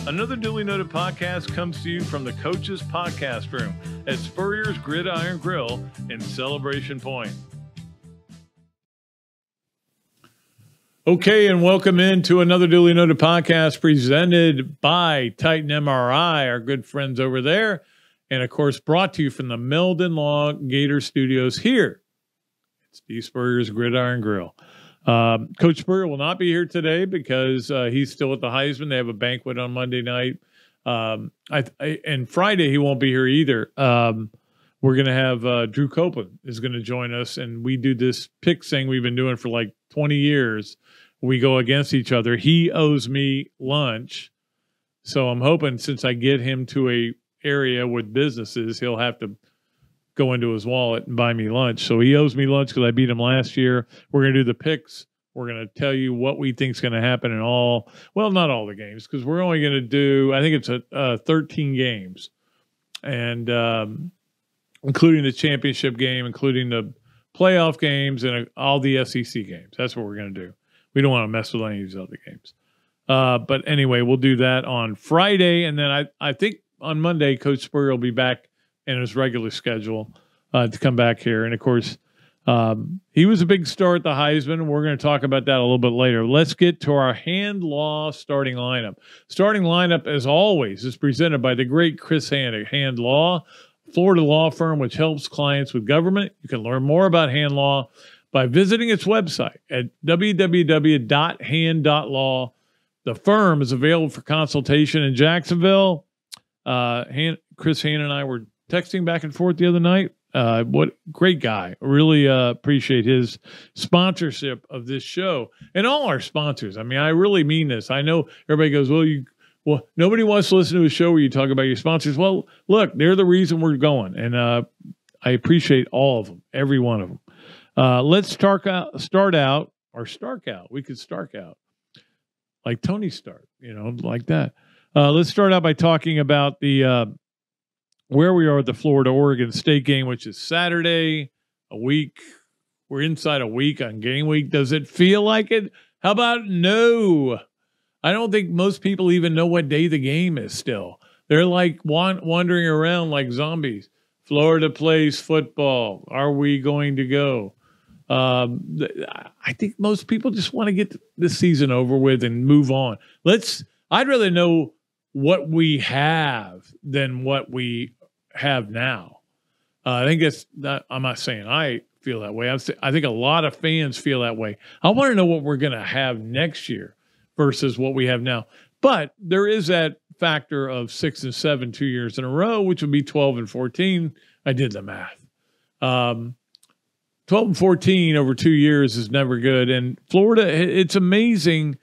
Another duly noted podcast comes to you from the Coach's Podcast Room at Spurrier's Gridiron Grill in Celebration Point. Okay, and welcome into another duly noted podcast presented by Titan MRI, our good friends over there, and of course brought to you from the Meldon Law Gator Studios here. It's Steve Spurrier's Gridiron Grill. Coach Spurrier will not be here today because he's still at the Heisman. They have a banquet on Monday night. And Friday he won't be here either. We're going to have Drew Copeland is going to join us, and we do this pick thing we've been doing for like 20 years. We go against each other. He owes me lunch, so I'm hoping since I get him to a area with businesses, he'll have to go into his wallet and buy me lunch. So he owes me lunch because I beat him last year. We're going to do the picks. We're going to tell you what we think is going to happen in all, well, not all the games, because we're only going to do, I think it's 13 games, and including the championship game, including the playoff games, and all the SEC games. That's what we're going to do. We don't want to mess with any of these other games. But anyway, we'll do that on Friday, and then I think on Monday, Coach Spurrier will be back in his regular schedule to come back here. And, of course, he was a big star at the Heisman. We're going to talk about that a little bit later. Let's get to our Hand Law starting lineup. Starting lineup, as always, is presented by the great Chris Hand at Hand Law, Florida law firm which helps clients with government. You can learn more about Hand Law by visiting its website at www.hand.law. The firm is available for consultation in Jacksonville. Chris Hand and I were texting back and forth the other night. What great guy. Really appreciate his sponsorship of this show and all our sponsors. I mean, I really mean this. I know everybody goes, well, nobody wants to listen to a show where you talk about your sponsors. Well, look, they're the reason we're going. And I appreciate all of them, every one of them. Let's start out. We could start out like Tony Stark, like that. Let's start out by talking about the where we are at the Florida-Oregon State game, which is Saturday, a week. We're inside a week on game week. Does it feel like it? How about no? I don't think most people even know what day the game is still. They're like wandering around like zombies. Florida plays football. Are we going to go? I think most people just want to get this season over with and move on. I'd rather know what we have than what we have now. I think I'm not saying I feel that way. I think a lot of fans feel that way. I want to know what we're going to have next year versus what we have now. But there is that factor of 6 and 7 2 years in a row, which would be 12 and 14. I did the math. 12 and 14 over 2 years is never good. And Florida, it's amazing.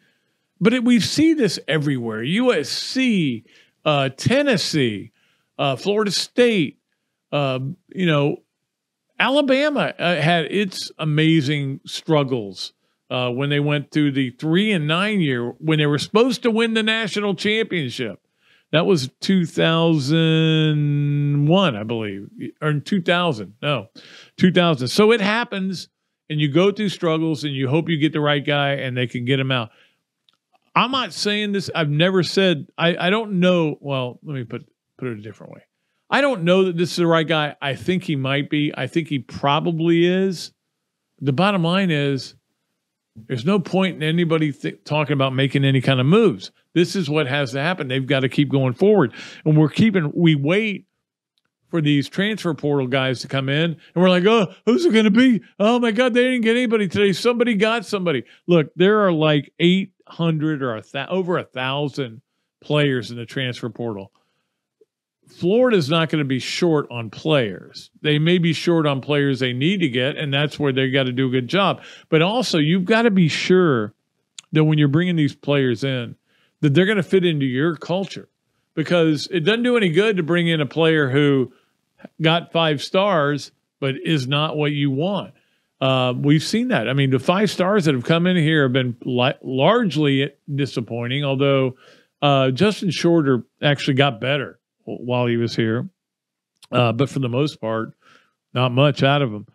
But we see this everywhere. USC, Tennessee, Florida State, Alabama had its amazing struggles when they went through the 3-9 year when they were supposed to win the national championship. That was 2001, I believe, or 2000. No, 2000. So it happens, and you go through struggles, and you hope you get the right guy, and they can get him out. I'm not saying this. I've never said. I don't know. Well, let me put it a different way. I don't know that this is the right guy. I think he might be. I think he probably is. The bottom line is there's no point in anybody talking about making any kind of moves. This is what has to happen. They've got to keep going forward. And we wait for these transfer portal guys to come in, and we're like, oh, who's it going to be? Oh, my God, they didn't get anybody today. Somebody got somebody. Look, there are like 800 or over 1,000 players in the transfer portal. Florida's not going to be short on players. They may be short on players they need to get, and that's where they've got to do a good job. But also, you've got to be sure that when you're bringing these players in, that they're going to fit into your culture. Because it doesn't do any good to bring in a player who got 5 stars but is not what you want. We've seen that. I mean, the 5 stars that have come in here have been largely disappointing, although Justin Shorter actually got better while he was here. But for the most part, not much out of him.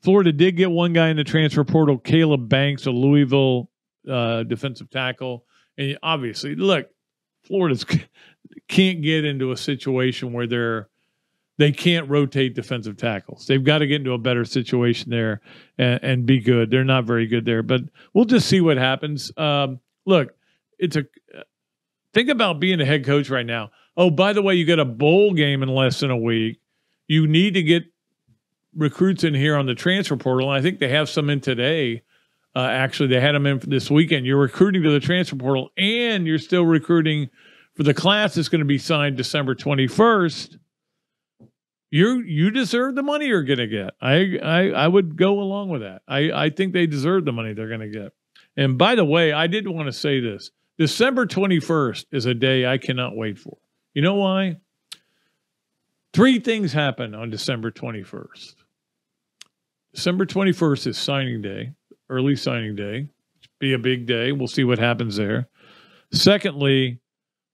Florida did get one guy in the transfer portal, Caleb Banks, a Louisville defensive tackle. And obviously, look, Florida's can't get into a situation where they can't rotate defensive tackles. They've got to get into a better situation there and be good. They're not very good there, but we'll just see what happens. Look, think about being a head coach right now. Oh, by the way, you got a bowl game in less than a week. You need to get recruits in here on the transfer portal. And I think they have some in today. Actually, they had them in for this weekend. You're recruiting to the transfer portal, and you're still recruiting for the class that's going to be signed December 21st. You deserve the money you're going to get. I would go along with that. I think they deserve the money they're going to get. And by the way, I did want to say this. December 21st is a day I cannot wait for. You know why? 3 things happen on December 21st. December 21st is signing day, early signing day. Be a big day. We'll see what happens there. Secondly,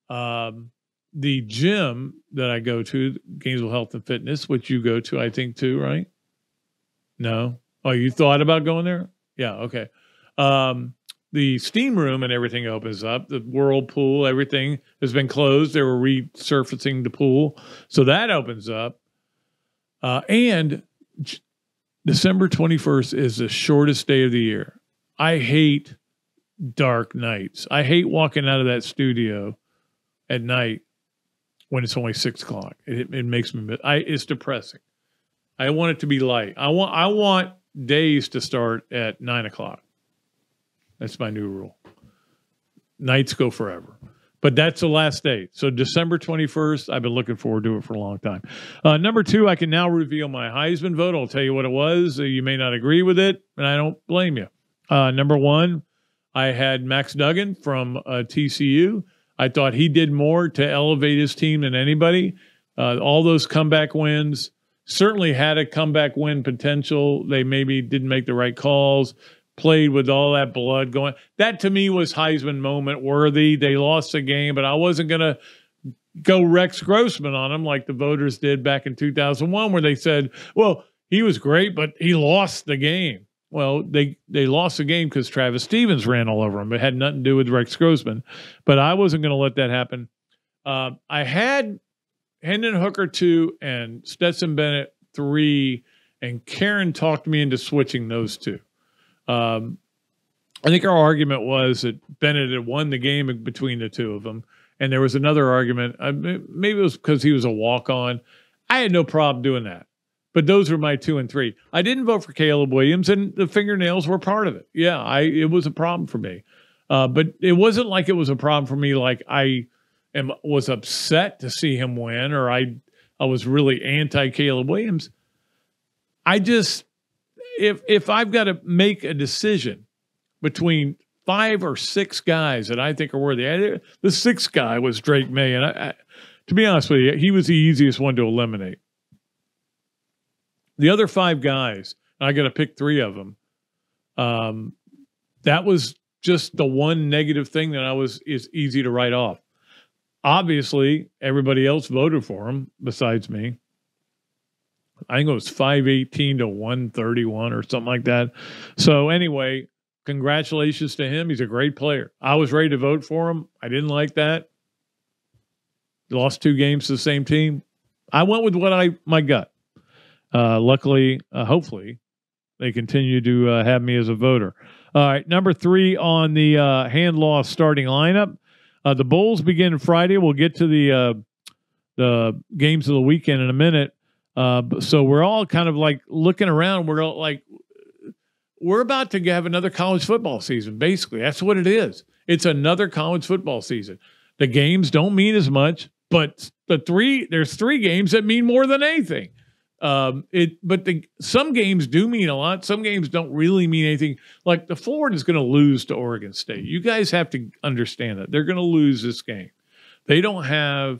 the gym that I go to, Gainesville Health and Fitness, which you go to, I think, too, right? No? Oh, you thought about going there? Yeah, okay. The steam room and everything opens up. The whirlpool, everything has been closed. They were resurfacing the pool. So that opens up. And December 21st is the shortest day of the year. I hate dark nights. I hate walking out of that studio at night when it's only 6 o'clock. It makes me, it's depressing. I want it to be light. I want days to start at 9 o'clock. That's my new rule. Nights go forever. But that's the last day. So December 21st, I've been looking forward to it for a long time. Number 2, I can now reveal my Heisman vote. I'll tell you what it was. You may not agree with it, and I don't blame you. Number 1, I had Max Duggan from TCU. I thought he did more to elevate his team than anybody. All those comeback wins certainly had a comeback win potential. They maybe didn't make the right calls. Played with all that blood going. That to me was Heisman moment worthy. They lost the game, but I wasn't going to go Rex Grossman on him like the voters did back in 2001, where they said, well, he was great, but he lost the game. Well, they lost the game because Travis Stevens ran all over him. It had nothing to do with Rex Grossman, but I wasn't going to let that happen. I had Hendon Hooker 2 and Stetson Bennett 3, and Karen talked me into switching those 2. I think our argument was that Bennett had won the game between the 2 of them. And there was another argument. Maybe it was because he was a walk-on. I had no problem doing that. But those were my 2 and 3. I didn't vote for Caleb Williams, and the fingernails were part of it. Yeah, it was a problem for me. But it wasn't like it was a problem for me like I was upset to see him win, or I was really anti-Caleb Williams. If I've got to make a decision between 5 or 6 guys that I think are worthy, the 6th guy was Drake May, and to be honest with you, he was the easiest one to eliminate. The other 5 guys, I got to pick 3 of them. That was just the one negative thing that is easy to write off. Obviously, everybody else voted for him besides me. I think it was 518 to 131 or something like that. So anyway, congratulations to him. He's a great player. I was ready to vote for him. I didn't like that. He lost 2 games to the same team. I went with my gut. Luckily, hopefully, they continue to have me as a voter. All right, number 3 on the hand loss starting lineup. The Bulls begin Friday. We'll get to the games of the weekend in a minute. So we're all kind of like looking around. We're all like, we're about to have another college football season. Basically, that's what it is. It's another college football season. The games don't mean as much, but there's 3 games that mean more than anything. Some games do mean a lot. Some games don't really mean anything. Like the Florida's going to lose to Oregon State. You guys have to understand that they're going to lose this game. They don't have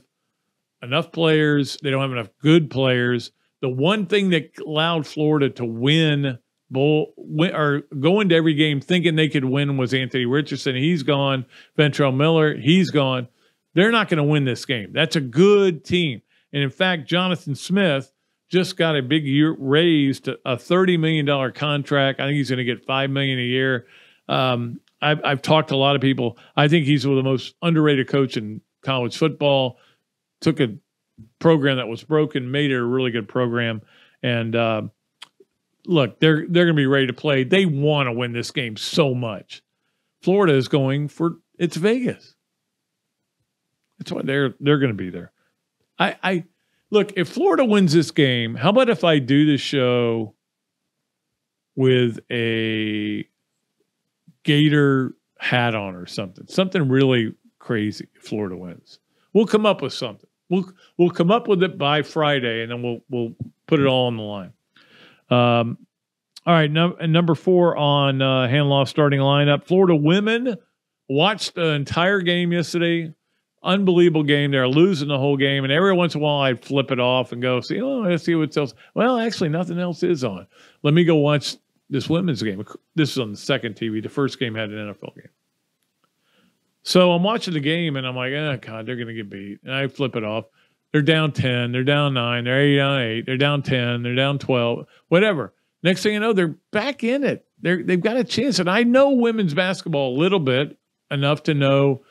enough players. They don't have enough good players. The one thing that allowed Florida to win or go into every game thinking they could win was Anthony Richardson. He's gone. Ventrell Miller, he's gone. They're not going to win this game. That's a good team. And in fact, Jonathan Smith just got a big raise to a $30 million contract. I think he's going to get $5 million a year. I've talked to a lot of people. I think he's one of the most underrated coach in college football, took a program that was broken, made it a really good program. And look, they're going to be ready to play. They want to win this game so much. Florida is going for it's Vegas. That's why they're going to be there. I look, if Florida wins this game, how about if I do the show with a Gator hat on or something really crazy if Florida wins. We'll come up with something. We'll come up with it by Friday, and then we'll put it all on the line. All right, number 4 on Hanlaw starting lineup. Florida women watched the entire game yesterday. Unbelievable game. They're losing the whole game, and every once in a while I'd flip it off and go, let's see what else. Well, actually, nothing else is on. Let me go watch this women's game. This is on the second TV. The first game had an NFL game. So I'm watching the game, and I'm like, oh, God, they're going to get beat. And I flip it off. They're down 10. They're down 9. They're down 8. They're down 10. They're down 12. Whatever. Next thing you know, they're back in it. They've got a chance. And I know women's basketball a little bit, enough to know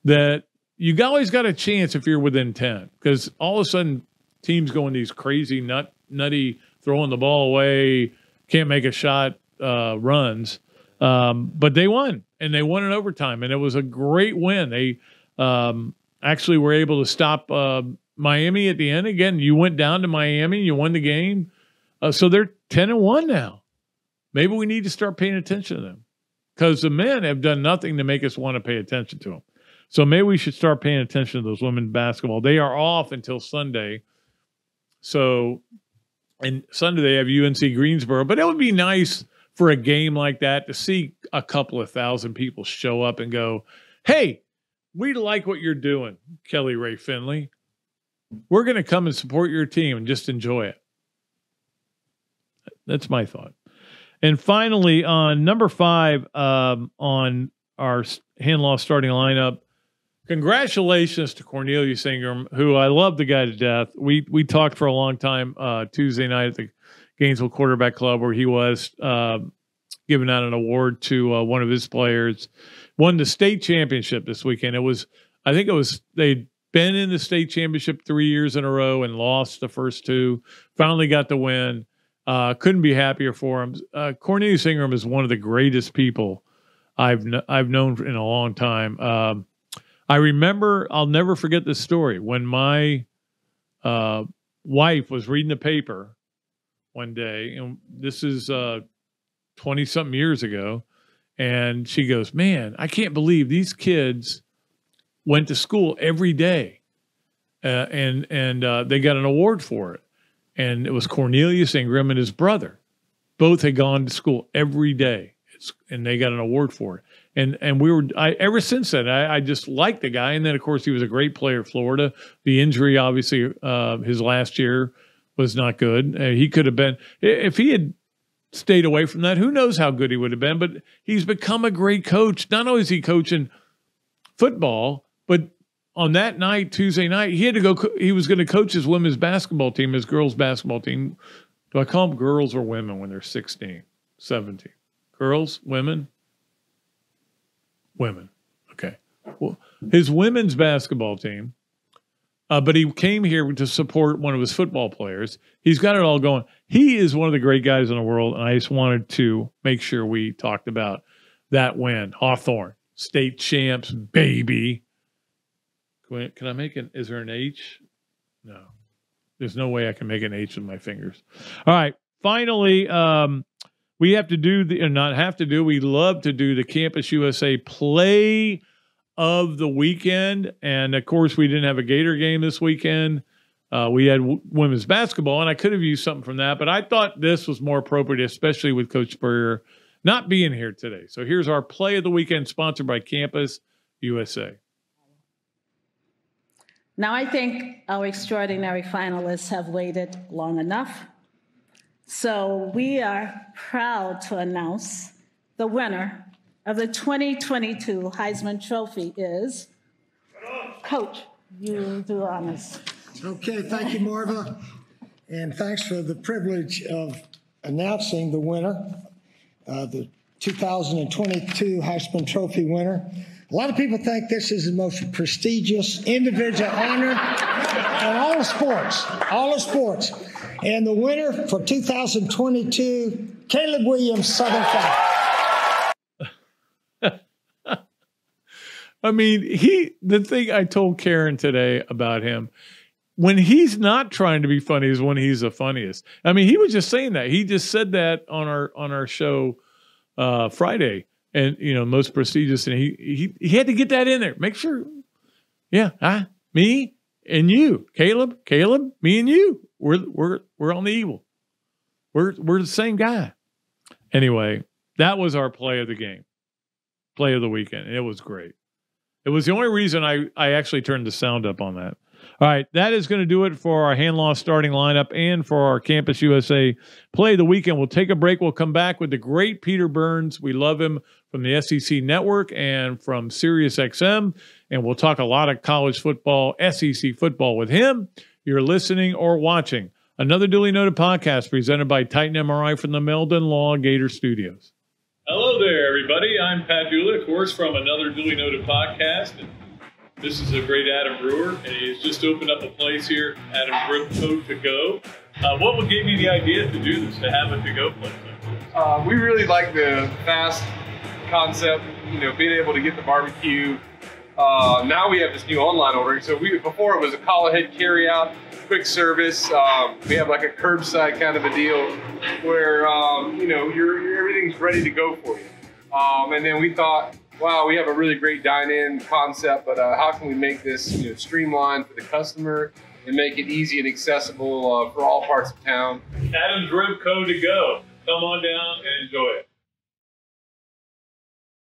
that you always got a chance if you're within 10. Because all of a sudden, teams go in these crazy, nutty, throwing the ball away, can't make a shot runs. But they won. And they won in overtime, and it was a great win. They actually were able to stop Miami at the end. Again, you went down to Miami, you won the game. So they're 10-1 now. Maybe we need to start paying attention to them because the men have done nothing to make us want to pay attention to them. So maybe we should start paying attention to those women's basketball. They are off until Sunday. So, and Sunday they have UNC Greensboro, but it would be nice for a game like that to see a couple of thousand people show up and go, hey, we like what you're doing, Kelly Ray Finley. We're going to come and support your team and just enjoy it. That's my thought. And finally, on number 5 on our Hanlaw starting lineup, congratulations to Cornelius Ingram, who I love the guy to death. We talked for a long time Tuesday night at the Gainesville Quarterback Club, where he was giving out an award to one of his players. Won the state championship this weekend. They'd been in the state championship 3 years in a row and lost the first 2. Finally got the win. Couldn't be happier for him. Cornelius Ingram is one of the greatest people I've known in a long time. I remember, I'll never forget this story, when my wife was reading the paper one day, and this is 20-something years ago, and she goes, man, I can't believe these kids went to school every day, and they got an award for it. And it was Cornelius Ingram and his brother. Both had gone to school every day, and they got an award for it. And ever since then, I just liked the guy. And then, of course, he was a great player at Florida. The injury, obviously, his last year was not good. He could have been, if he had stayed away from that, who knows how good he would have been. But he's become a great coach. Not only is he coaching football, but on that night, Tuesday night, he had to go. He was going to coach his women's basketball team, his girls' basketball team. Do I call them girls or women when they're 16, 17? Girls, women? Women. Okay. Well, his women's basketball team. But he came here to support one of his football players. He's got it all going. He is one of the great guys in the world, and I just wanted to make sure we talked about that win. Hawthorne, state champs, baby. Can I make an, is there an H? No. There's no way I can make an H with my fingers. All right. Finally, we have to do we love to do the Campus USA play of the weekend. And of course, we didn't have a Gator game this weekend. We had women's basketball, and I could have used something from that, but I thought this was more appropriate, especially with Coach Spurrier not being here today. So here's our play of the weekend, sponsored by Campus USA. Now, I think our extraordinary finalists have waited long enough. So we are proud to announce the winner of the 2022 Heisman Trophy is Coach. You do honors. Okay, thank you, Marva. And thanks for the privilege of announcing the winner, the 2022 Heisman Trophy winner. A lot of people think this is the most prestigious individual honor in all of sports. And the winner for 2022, Caleb Williams, Southern Cal. I mean, the thing I told Karen today about him, when he's not trying to be funny is when he's the funniest. I mean, he was just saying that. He just said that on our show Friday, and most prestigious, and he had to get that in there. Make sure, me and you, Caleb, me and you, we're on the Eagle. We're the same guy. Anyway, that was our play of the game, play of the weekend. It was great. It was the only reason I actually turned the sound up on that. All right, that is going to do it for our hand-loss starting lineup and for our Campus USA play of the weekend. We'll take a break. We'll come back with the great Peter Burns. We love him from the SEC Network and from SiriusXM, and we'll talk a lot of college football, SEC football with him. You're listening or watching another duly noted podcast presented by Titan MRI from the Meldon Law Gator Studios. Hello there, everybody. I'm Pat Dooley, of course, from another duly noted podcast. And this is a great Adam Brewer, and he's just opened up a place here, Adam Brewer To Go. What gave you the idea to do this, to have a to-go place? We really like the fast concept, being able to get the barbecue. Now we have this new online ordering. So before it was a call ahead carry out, quick service. We have like a curbside kind of a deal where everything's ready to go for you. And then we thought, wow, we have a really great dine-in concept, but how can we make this streamlined for the customer and make it easy and accessible for all parts of town? Adam's Rib Co. To Go. Come on down and enjoy it.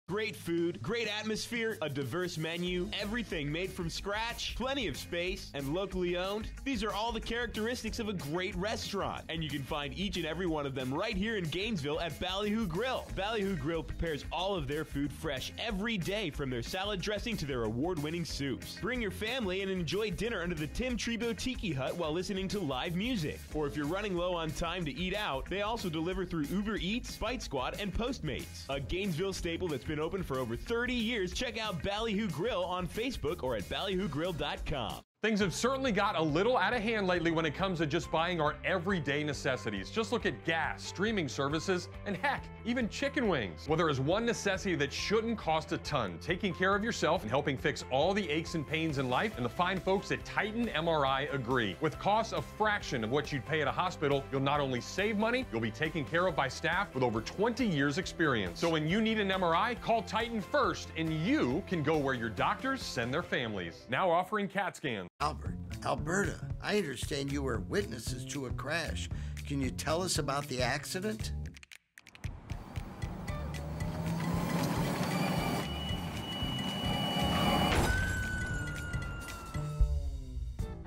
Great food, great atmosphere, a diverse menu, everything made from scratch, plenty of space, and locally owned. These are all the characteristics of a great restaurant, and you can find each and every one of them right here in Gainesville at Ballyhoo Grill. Ballyhoo Grill prepares all of their food fresh every day, from their salad dressing to their award-winning soups. Bring your family and enjoy dinner under the Tim Trebo Tiki Hut while listening to live music. Or if you're running low on time to eat out, they also deliver through Uber Eats, Bite Squad, and Postmates. A Gainesville staple that's been open for over 30 years. Check out Ballyhoo Grill on Facebook or at ballyhoogrill.com. Things have certainly got a little out of hand lately when it comes to just buying our everyday necessities. Just look at gas, streaming services, and heck, even chicken wings. Well, there is one necessity that shouldn't cost a ton: taking care of yourself and helping fix all the aches and pains in life, and the fine folks at Titan MRI agree. With costs a fraction of what you'd pay at a hospital, you'll not only save money, you'll be taken care of by staff with over 20 years experience. So when you need an MRI, call Titan first, and you can go where your doctors send their families. Now offering CAT scans. Albert, Alberta, I understand you were witnesses to a crash. Can you tell us about the accident?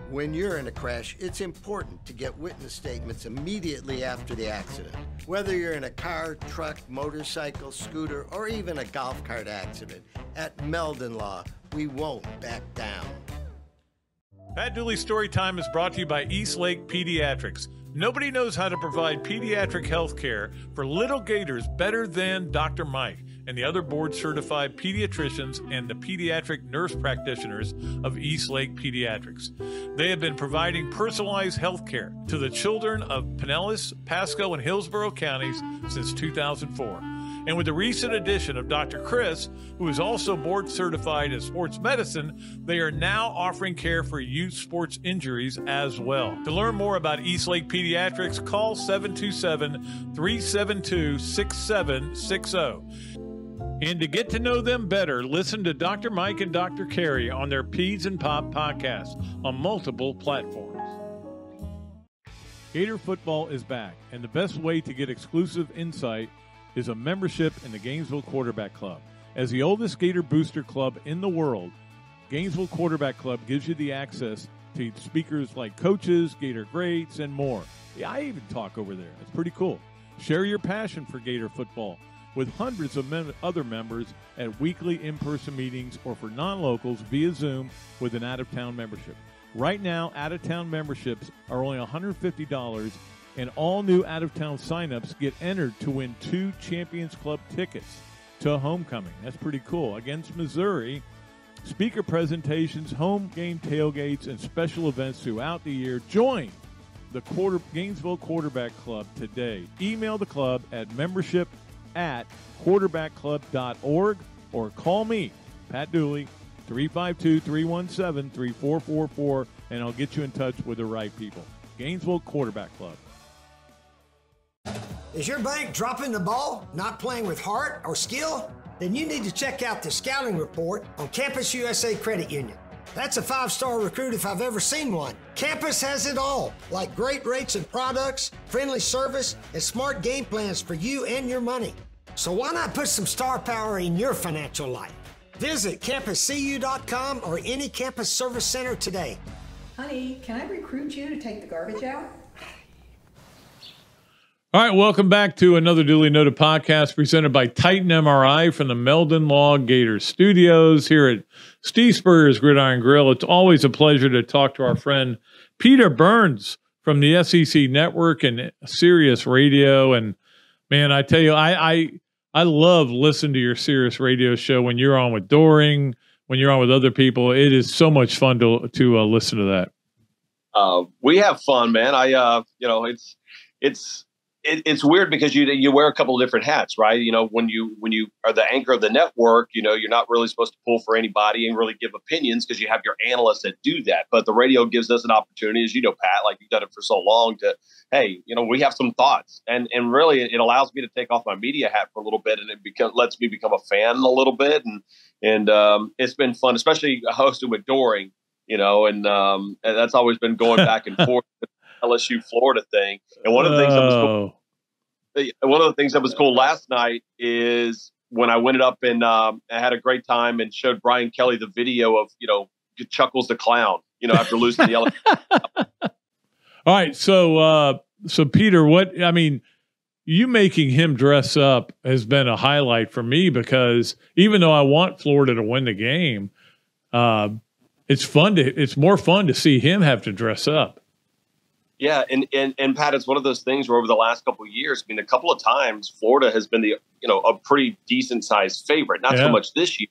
When you're in a crash, it's important to get witness statements immediately after the accident. Whether you're in a car, truck, motorcycle, scooter, or even a golf cart accident, at Meldon Law, we won't back down. Pat Dooley's Story Time is brought to you by East Lake Pediatrics. Nobody knows how to provide pediatric health care for little gators better than Dr. Mike and the other board-certified pediatricians and the pediatric nurse practitioners of East Lake Pediatrics. They have been providing personalized health care to the children of Pinellas, Pasco, and Hillsborough counties since 2004. And with the recent addition of Dr. Chris, who is also board certified in sports medicine, they are now offering care for youth sports injuries as well. To learn more about East Lake Pediatrics, call 727-372-6760. And to get to know them better, listen to Dr. Mike and Dr. Carey on their Peds and Pop podcast on multiple platforms. Gator football is back, and the best way to get exclusive insight is a membership in the Gainesville Quarterback Club. As the oldest Gator booster club in the world, Gainesville Quarterback Club gives you the access to speakers like coaches, Gator greats, and more. Yeah, I even talk over there. It's pretty cool. Share your passion for Gator football with hundreds of other members at weekly in-person meetings or for non-locals via Zoom with an out-of-town membership. Right now, out-of-town memberships are only $150, and all new out-of-town signups get entered to win 2 Champions Club tickets. to homecoming. That's pretty cool. Against Missouri, speaker presentations, home game tailgates, and special events throughout the year. Join the Gainesville Quarterback Club today. Email the club at membership@quarterbackclub.org or call me, Pat Dooley, 352-317-3444, and I'll get you in touch with the right people. Gainesville Quarterback Club. Is your bank dropping the ball, not playing with heart or skill? Then you need to check out the scouting report on Campus USA Credit Union. That's a 5-star recruit if I've ever seen one. Campus has it all, like great rates and products, friendly service, and smart game plans for you and your money. So why not put some star power in your financial life? Visit campuscu.com or any campus service center today. Honey, can I recruit you to take the garbage out? All right, welcome back to another duly noted podcast presented by Titan MRI from the Meldon Law Gators Studios here at Steve Spurrier's Gridiron Grill. It's always a pleasure to talk to our friend Peter Burns from the SEC Network and Sirius Radio. And man, I tell you, I love listening to your Sirius Radio show when you're on with Doring, when you're on with other people. It is so much fun to listen to that. We have fun, man. It's weird because you wear a couple of different hats, right? You know, when you are the anchor of the network, you know, you're not really supposed to pull for anybody and really give opinions because you have your analysts that do that. But the radio gives us an opportunity, as you know, Pat, like you've done it for so long, to, hey, you know, we have some thoughts, and really it allows me to take off my media hat for a little bit, and it lets me become a fan a little bit, and it's been fun, especially hosting with Doring, you know, and that's always been going back and forth. LSU Florida thing, and one of the things that was cool last night is when I went up and I had a great time and showed Brian Kelly the video of, you know, Chuckles the clown, you know, after losing the LSU. All right, so Peter, you making him dress up has been a highlight for me, because even though I want Florida to win the game, it's more fun to see him have to dress up. Yeah, and Pat, it's one of those things where over the last couple of years, I mean, a couple of times Florida has been a pretty decent sized favorite, not so much this year.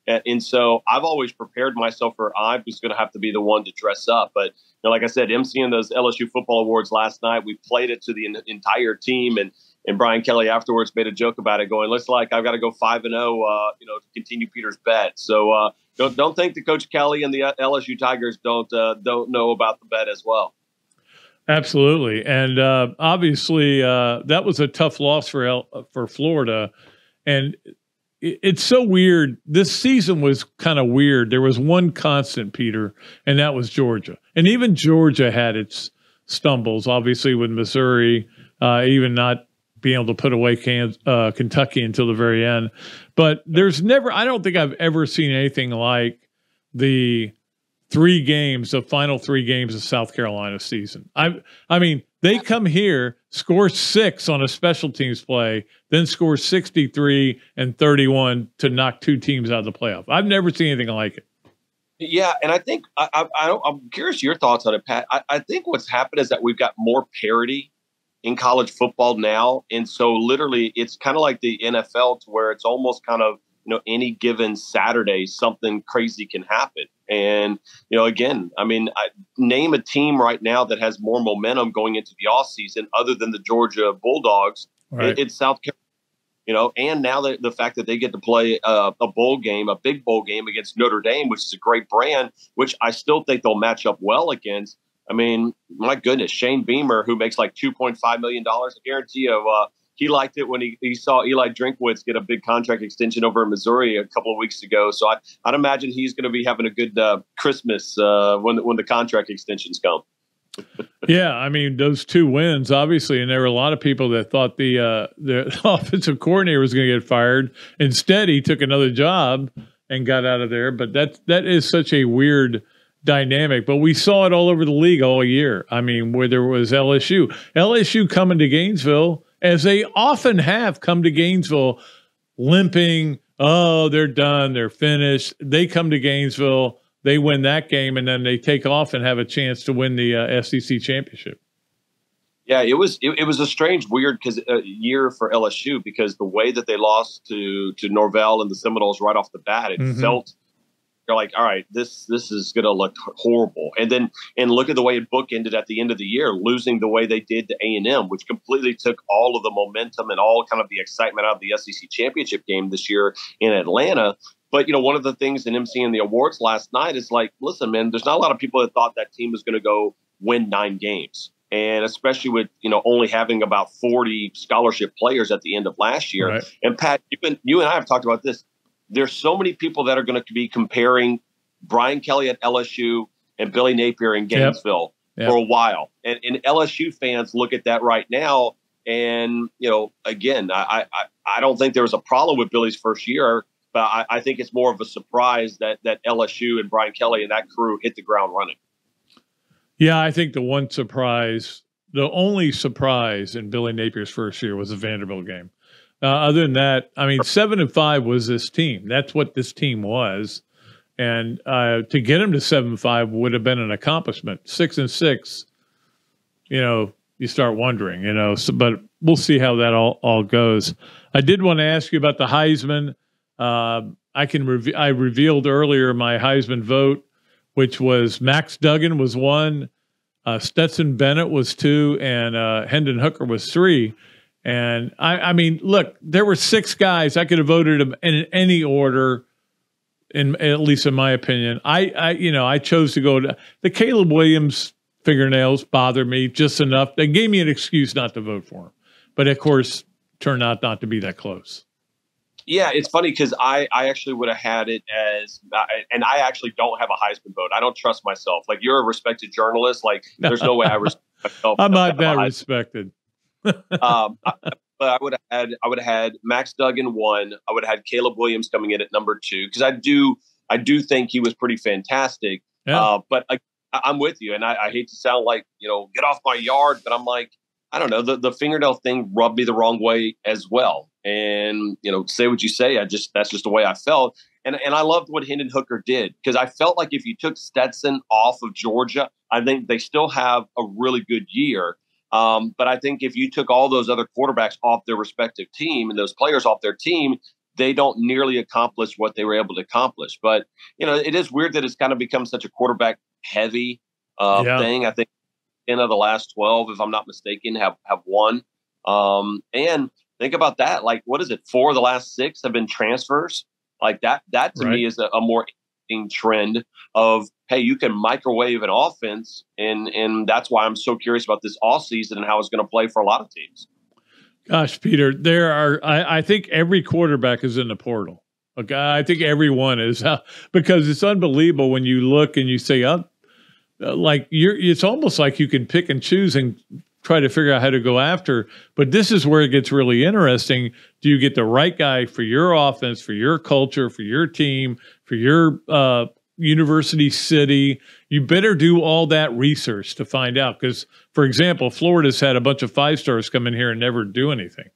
And so I've always prepared myself for I was going to have to be the one to dress up. But like I said, emceeing those LSU football awards last night, we played it to the entire team, and Brian Kelly afterwards made a joke about it, going, "Looks like I've got to go 5-0, to continue Peter's bet." So don't think that Coach Kelly and the LSU Tigers don't know about the bet as well. Absolutely. And obviously that was a tough loss for Florida. And it's so weird. This season was kind of weird. There was one constant, Peter, and that was Georgia. And even Georgia had its stumbles, obviously, with Missouri, even not being able to put away Kentucky until the very end. But I don't think I've ever seen anything like the final 3 games of South Carolina season. I mean, they come here, score 6 on a special teams play, then score 63 and 31 to knock 2 teams out of the playoff. I've never seen anything like it. Yeah, and I think I'm curious your thoughts on it, Pat. I think what's happened is that we've got more parity in college football now, and so literally it's kind of like the NFL, to where it's almost kind of, any given Saturday, something crazy can happen. And, again, I mean, name a team right now that has more momentum going into the offseason other than the Georgia Bulldogs. Right. It's South Carolina, and now the fact that they get to play a bowl game, a big bowl game against Notre Dame, which is a great brand, which I still think they'll match up well against. I mean, my goodness, Shane Beamer, who makes like $2.5 million, I guarantee you, he liked it when he saw Eli Drinkwitz get a big contract extension over in Missouri a couple of weeks ago. So I'd imagine he's going to be having a good Christmas when the contract extensions come. Yeah, I mean, those 2 wins, obviously, and there were a lot of people that thought the offensive coordinator was going to get fired. Instead, he took another job and got out of there. But that is such a weird dynamic. But we saw it all over the league all year. I mean, where there was LSU coming to Gainesville, as they often have come to Gainesville, limping. Oh, they're done. They're finished. They come to Gainesville. They win that game, and then they take off and have a chance to win the SEC championship. Yeah, it was a strange, weird year for LSU because the way that they lost to Norvell and the Seminoles right off the bat, it felt you're like, all right, this is going to look horrible. And look at the way it bookended at the end of the year, losing the way they did to A&M, which completely took all of the momentum and all kind of the excitement out of the SEC championship game this year in Atlanta. But, one of the things in emceeing the awards last night is like, listen, man, there's not a lot of people that thought that team was going to go win 9 games. And especially with, only having about 40 scholarship players at the end of last year. Right. And Pat, you and I have talked about this. There's so many people that are going to be comparing Brian Kelly at LSU and Billy Napier in Gainesville for a while. And LSU fans look at that right now. And, again, I don't think there was a problem with Billy's first year, but I think it's more of a surprise that LSU and Brian Kelly and that crew hit the ground running. Yeah, I think the only surprise in Billy Napier's first year was the Vanderbilt game. Other than that, 7-5 was this team. That's what this team was. And to get him to 7-5 would have been an accomplishment. 6-6, you start wondering, but we'll see how that all goes. I did want to ask you about the Heisman. I revealed earlier my Heisman vote, which was Max Duggan was 1, Stetson Bennett was 2, and Hendon Hooker was 3. And I mean, look, there were 6 guys. I could have voted them in any order, at least in my opinion. I chose to go to the Caleb Williams fingernails bothered me just enough. They gave me an excuse not to vote for him, but of course, turned out not to be that close. Yeah, it's funny because I actually would have had it as, and I actually don't have a Heisman vote. I don't trust myself. Like, you're a respected journalist. Like, there's no way I respect myself. I'm not that respected. But I would have had Max Duggan 1. I would have had Caleb Williams coming in at number 2 because I do think he was pretty fantastic. Yeah. But I'm with you, and I hate to sound like get off my yard, but I'm like, I don't know, the fingernail thing rubbed me the wrong way as well. And, say what you say. That's just the way I felt. And I loved what Hendon Hooker did because I felt like if you took Stetson off of Georgia, I think they still have a really good year. But I think if you took all those other quarterbacks off their respective team and those players off their team, they don't nearly accomplish what they were able to accomplish. But, it is weird that it's kind of become such a quarterback heavy thing. I think 10 of the last 12, if I'm not mistaken, have won. And think about that. Like, what is it? 4 of the last 6 have been transfers. Like that to me is a more interesting trend of, hey, you can microwave an offense. And that's why I'm so curious about this offseason and how it's going to play for a lot of teams. Gosh, Peter, I think every quarterback is in the portal. Okay, I think everyone is because it's unbelievable when you look and you say, it's almost like you can pick and choose and try to figure out how to go after. But this is where it gets really interesting. Do you get the right guy for your offense, for your culture, for your team, for your university city? You better do all that research to find out. Because, for example, Florida's had a bunch of 5-stars come in here and never do anything.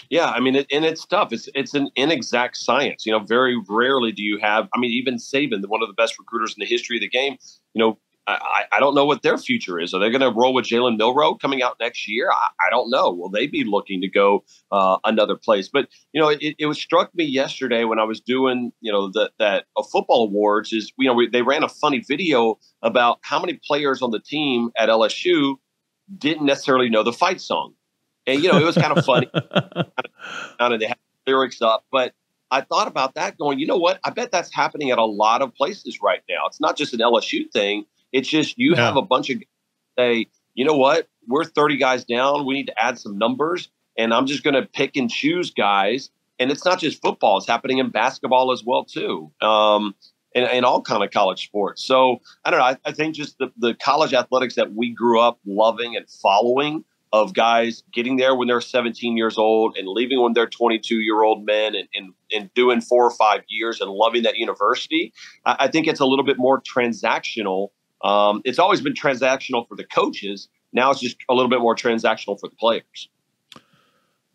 Yeah, and it's tough. It's an inexact science. Very rarely do you have. Even Saban, one of the best recruiters in the history of the game. I don't know what their future is. Are they going to roll with Jalen Milroe coming out next year? I don't know. Will they be looking to go another place? But it struck me yesterday when I was doing that football awards is they ran a funny video about how many players on the team at LSU didn't necessarily know the fight song. And, it was kind of funny. They had lyrics up. But I thought about that going, you know what? I bet that's happening at a lot of places right now. It's not just an LSU thing. It's just you have a bunch of guys say, you know what? We're 30 guys down. We need to add some numbers. And I'm just going to pick and choose guys. And it's not just football. It's happening in basketball as well, too. And all kind of college sports. So, I don't know. I think just the college athletics that we grew up loving and following of guys getting there when they're 17 years old and leaving when they're 22-year-old men and doing 4 or 5 years and loving that university. I think it's a little bit more transactional. It's always been transactional for the coaches. Now it's just a little bit more transactional for the players.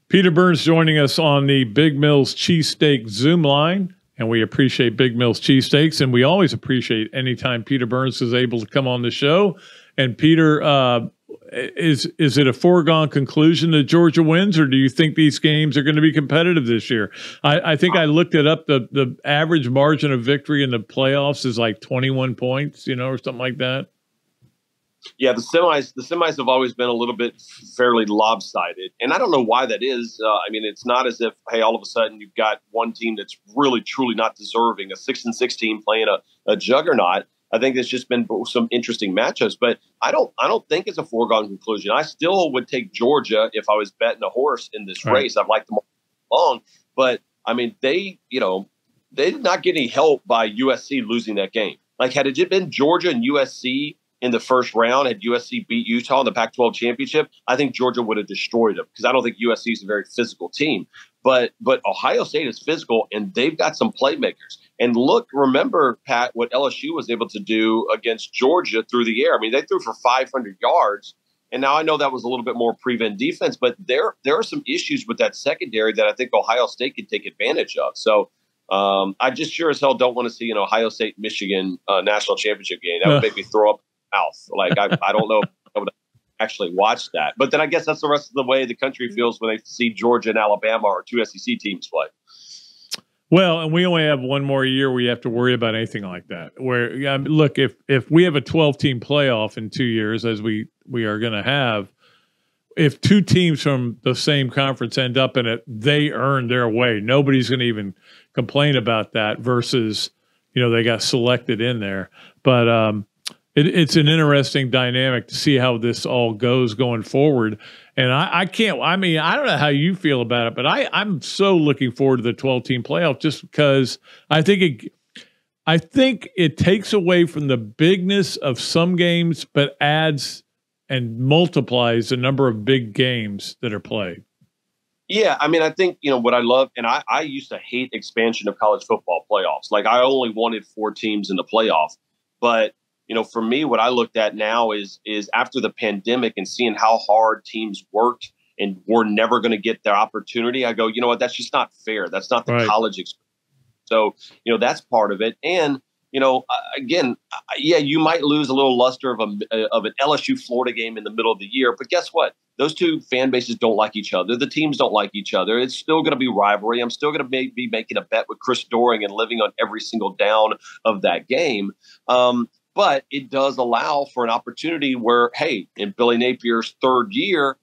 Peter Burns joining us on the Big Mills Cheesesteak Zoom line. And we appreciate Big Mills Cheesesteaks. And we always appreciate anytime Peter Burns is able to come on the show. And Peter, is it a foregone conclusion that Georgia wins, or do you think these games are going to be competitive this year? I think I looked it up. The average margin of victory in the playoffs is like 21 points, or something like that. Yeah, the semis have always been a little bit fairly lopsided, and I don't know why that is. I mean, it's not as if, hey, all of a sudden you've got one team that's really truly not deserving, a 6-6 team playing a juggernaut. I think there's just been some interesting matchups, but I don't think it's a foregone conclusion. I still would take Georgia if I was betting a horse in this race. I've liked them all along, but I mean, they did not get any help by USC losing that game. Like, had it been Georgia and USC in the first round, had USC beat Utah in the Pac-12 championship, I think Georgia would have destroyed them, because I don't think USC is a very physical team. But Ohio State is physical, and they've got some playmakers. And remember, Pat, what LSU was able to do against Georgia through the air. I mean, they threw for 500 yards. And now I know that was a little bit more prevent defense, but there are some issues with that secondary that I think Ohio State can take advantage of. So I just sure as hell don't want to see an Ohio State-Michigan national championship game. That would make me throw up mouth. Like, I don't know if I would actually watch that. But then I guess that's the rest of the way the country feels when they see Georgia and Alabama or two SEC teams play. Well, and we only have one more year where you have to worry about anything like that. Where, look, if we have a 12-team playoff in 2 years, as we are going to have, if two teams from the same conference end up in it, they earn their way. Nobody's going to even complain about that versus, they got selected in there. But it's an interesting dynamic to see how this all goes going forward. And I don't know how you feel about it, but I'm so looking forward to the 12-team playoff, just because I think it takes away from the bigness of some games, but adds and multiplies the number of big games that are played. Yeah, I mean, I think, what I love, and I used to hate expansion of college football playoffs. Like, I only wanted 4 teams in the playoff. But for me, what I looked at now is after the pandemic and seeing how hard teams worked and were never going to get their opportunity, I go, you know what, that's just not fair. That's not the college experience. So, that's part of it. And, again, yeah, you might lose a little luster of an LSU Florida game in the middle of the year. But guess what? Those two fan bases don't like each other. The teams don't like each other. It's still going to be rivalry. I'm still going to be making a bet with Chris Doering and living on every single down of that game. But it does allow for an opportunity where, hey, in Billy Napier's third year,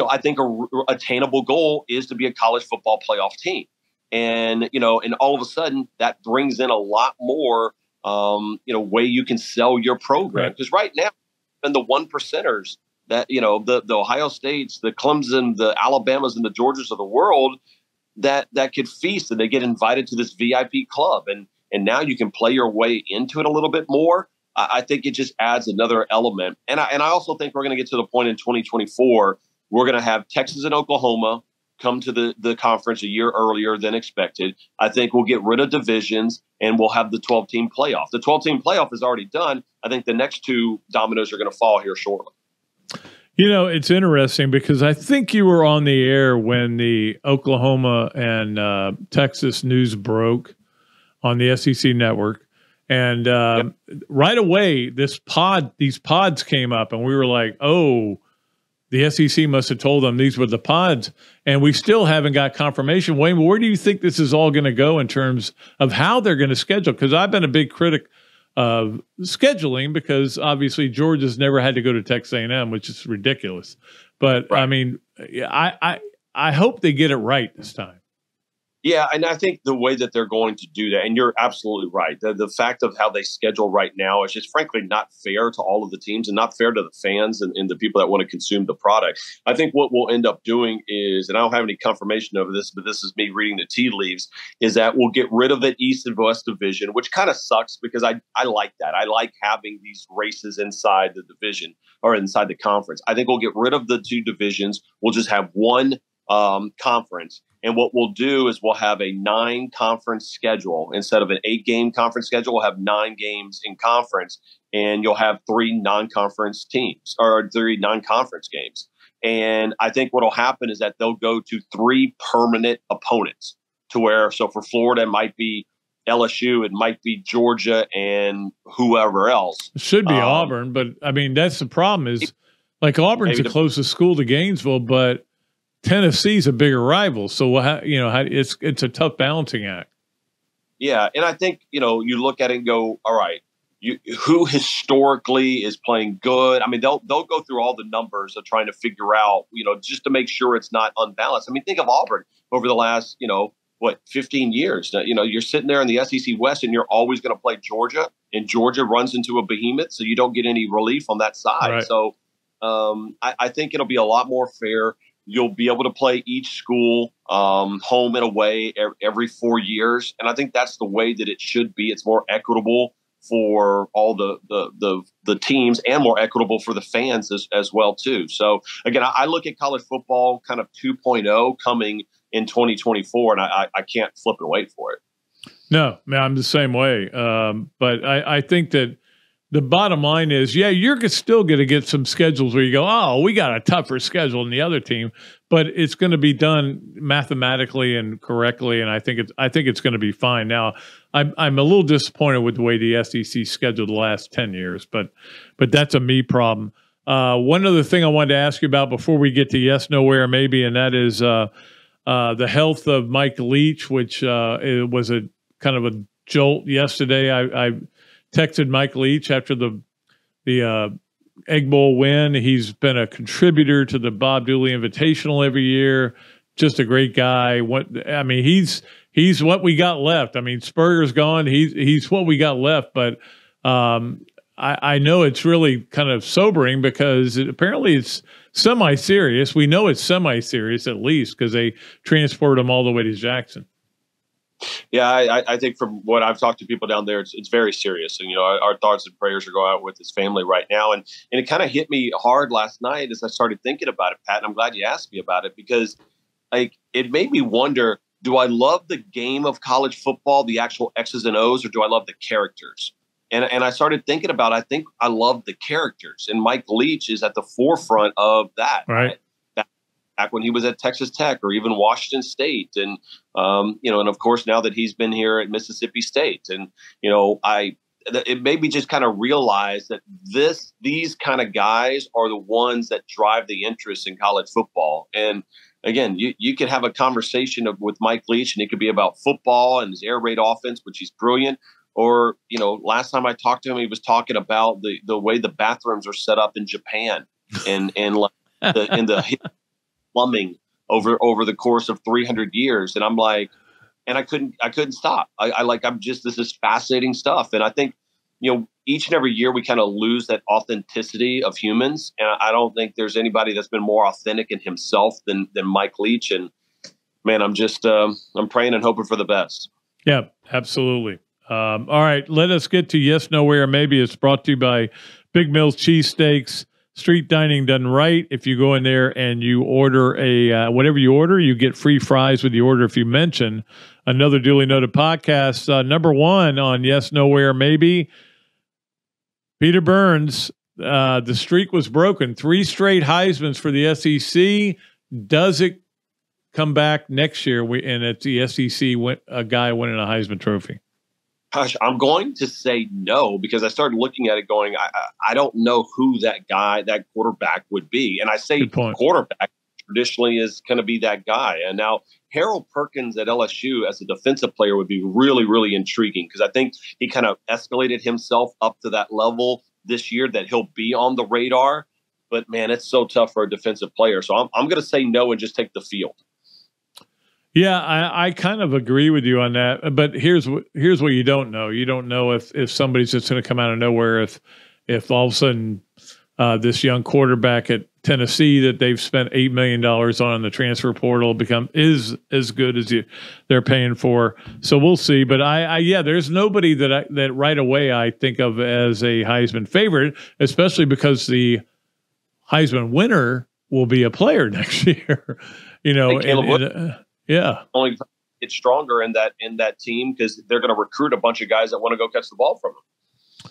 I think a attainable goal is to be a college football playoff team. And, and all of a sudden that brings in a lot more, way you can sell your program. Because right now, and the 1%ers that, the Ohio States, the Clemson, the Alabamas, and the Georgias of the world that could feast, and they get invited to this VIP club. And now you can play your way into it a little bit more. I think it just adds another element. And I also think we're going to get to the point in 2024, we're going to have Texas and Oklahoma come to the conference a year earlier than expected. I think we'll get rid of divisions and we'll have the 12-team playoff. The 12-team playoff is already done. I think the next two dominoes are going to fall here shortly. It's interesting because I think you were on the air when the Oklahoma and Texas news broke on the SEC network. And right away, these pods came up, and we were like, oh, the SEC must have told them these were the pods. And we still haven't got confirmation. Wayne, where do you think this is all going to go in terms of how they're going to schedule? Because I've been a big critic of scheduling because obviously Georgia's never had to go to Texas A&M, which is ridiculous. But, I mean, I hope they get it right this time. Yeah, and I think the way that they're going to do that, and you're absolutely right, the fact of how they schedule right now is just frankly not fair to all of the teams and not fair to the fans and the people that want to consume the product. I think what we'll end up doing is, and I don't have any confirmation over this, but this is me reading the tea leaves, is that we'll get rid of the East and West division, which kind of sucks because I like that. I like having these races inside the division or inside the conference. I think we'll get rid of the two divisions. We'll just have one conference. And what we'll do is we'll have a 9-conference schedule. Instead of an 8-game conference schedule, we'll have 9 games in conference, and you'll have 3 non-conference teams or 3 non-conference games. And I think what'll happen is that they'll go to 3 permanent opponents to where, so for Florida, it might be LSU, it might be Georgia and whoever else. It should be Auburn, but I mean, that's the problem is Like Auburn's the closest school to Gainesville, but Tennessee's a bigger rival. So it's a tough balancing act. Yeah, and I think you look at it and go, all right, who historically is playing good? I mean, they'll go through all the numbers of trying to figure out, just to make sure it's not unbalanced. I mean, think of Auburn over the last 15 years. You're sitting there in the SEC West, and you're always going to play Georgia, and Georgia runs into a behemoth, so you don't get any relief on that side. Right. So I think it'll be a lot more fair. You'll be able to play each school home and away every 4 years, and I think that's the way that it should be. It's more equitable for all the teams and more equitable for the fans as well too. So again, I look at college football kind of 2.0 coming in 2024, and I can't flip and wait for it. No, man, I'm the same way. But I think that the bottom line is, you're still going to get some schedules where you go, oh, we got a tougher schedule than the other team, but it's going to be done mathematically and correctly, and I think it's going to be fine. Now, I'm a little disappointed with the way the SEC scheduled the last 10 years, but that's a me problem. One other thing I wanted to ask you about before we get to yes, nowhere, maybe, and that is the health of Mike Leach, which it was a kind of a jolt yesterday. I texted Mike Leach after the Egg Bowl win. He's been a contributor to the Bob Dooley Invitational every year. Just a great guy. He's what we got left. I mean, Spurrier's gone. He's what we got left. But I know it's really kind of sobering because apparently it's semi-serious. We know it's semi-serious at least because they transported him all the way to Jackson. Yeah, I think from what I've talked to people down there, it's very serious. And, our thoughts and prayers are going out with his family right now. And it kind of hit me hard last night as I started thinking about it, Pat. And I'm glad you asked me about it because it made me wonder, do I love the game of college football, the actual X's and O's, or do I love the characters? And I started thinking about, I think I love the characters. And Mike Leach is at the forefront of that. Right. Back when he was at Texas Tech or even Washington State. And, and of course, now that he's been here at Mississippi State. And, it made me just kind of realize that these kind of guys are the ones that drive the interest in college football. And again, you could have a conversation with Mike Leach and it could be about football and his air raid offense, which he's brilliant. Or, last time I talked to him, he was talking about the way the bathrooms are set up in Japan and in the plumbing over the course of 300 years. And I'm like, and I couldn't stop. This is fascinating stuff. And I think, each and every year we kind of lose that authenticity of humans. And I don't think there's anybody that's been more authentic in himself than Mike Leach. And man, I'm just, I'm praying and hoping for the best. Yeah, absolutely. All right, let us get to yes, nowhere. Maybe it's brought to you by Big Mills Cheesesteaks. Street dining done right. If you go in there and you order whatever you order, you get free fries with the order if you mention another duly noted podcast. Number one on yes, nowhere, maybe. Peter Burns, the streak was broken. 3 straight Heismans for the SEC. Does it come back next year? And it's the SEC a guy winning a Heisman Trophy. Gosh, I'm going to say no because I started looking at it going, I don't know who that quarterback would be. And I say quarterback traditionally is going to be that guy. And now Harold Perkins at LSU as a defensive player would be really, really intriguing because I think he kind of escalated himself up to that level this year that he'll be on the radar. But, man, it's so tough for a defensive player. So I'm going to say no and just take the field. Yeah, I kind of agree with you on that. But here's what you don't know. You don't know if somebody's just going to come out of nowhere, if all of a sudden this young quarterback at Tennessee that they've spent $8 million on in the transfer portal is as good as they're paying for. So we'll see. But there's nobody that right away I think of as a Heisman favorite, especially because the Heisman winner will be a player next year. Yeah. Only get stronger in that team because they're going to recruit a bunch of guys that want to go catch the ball from them.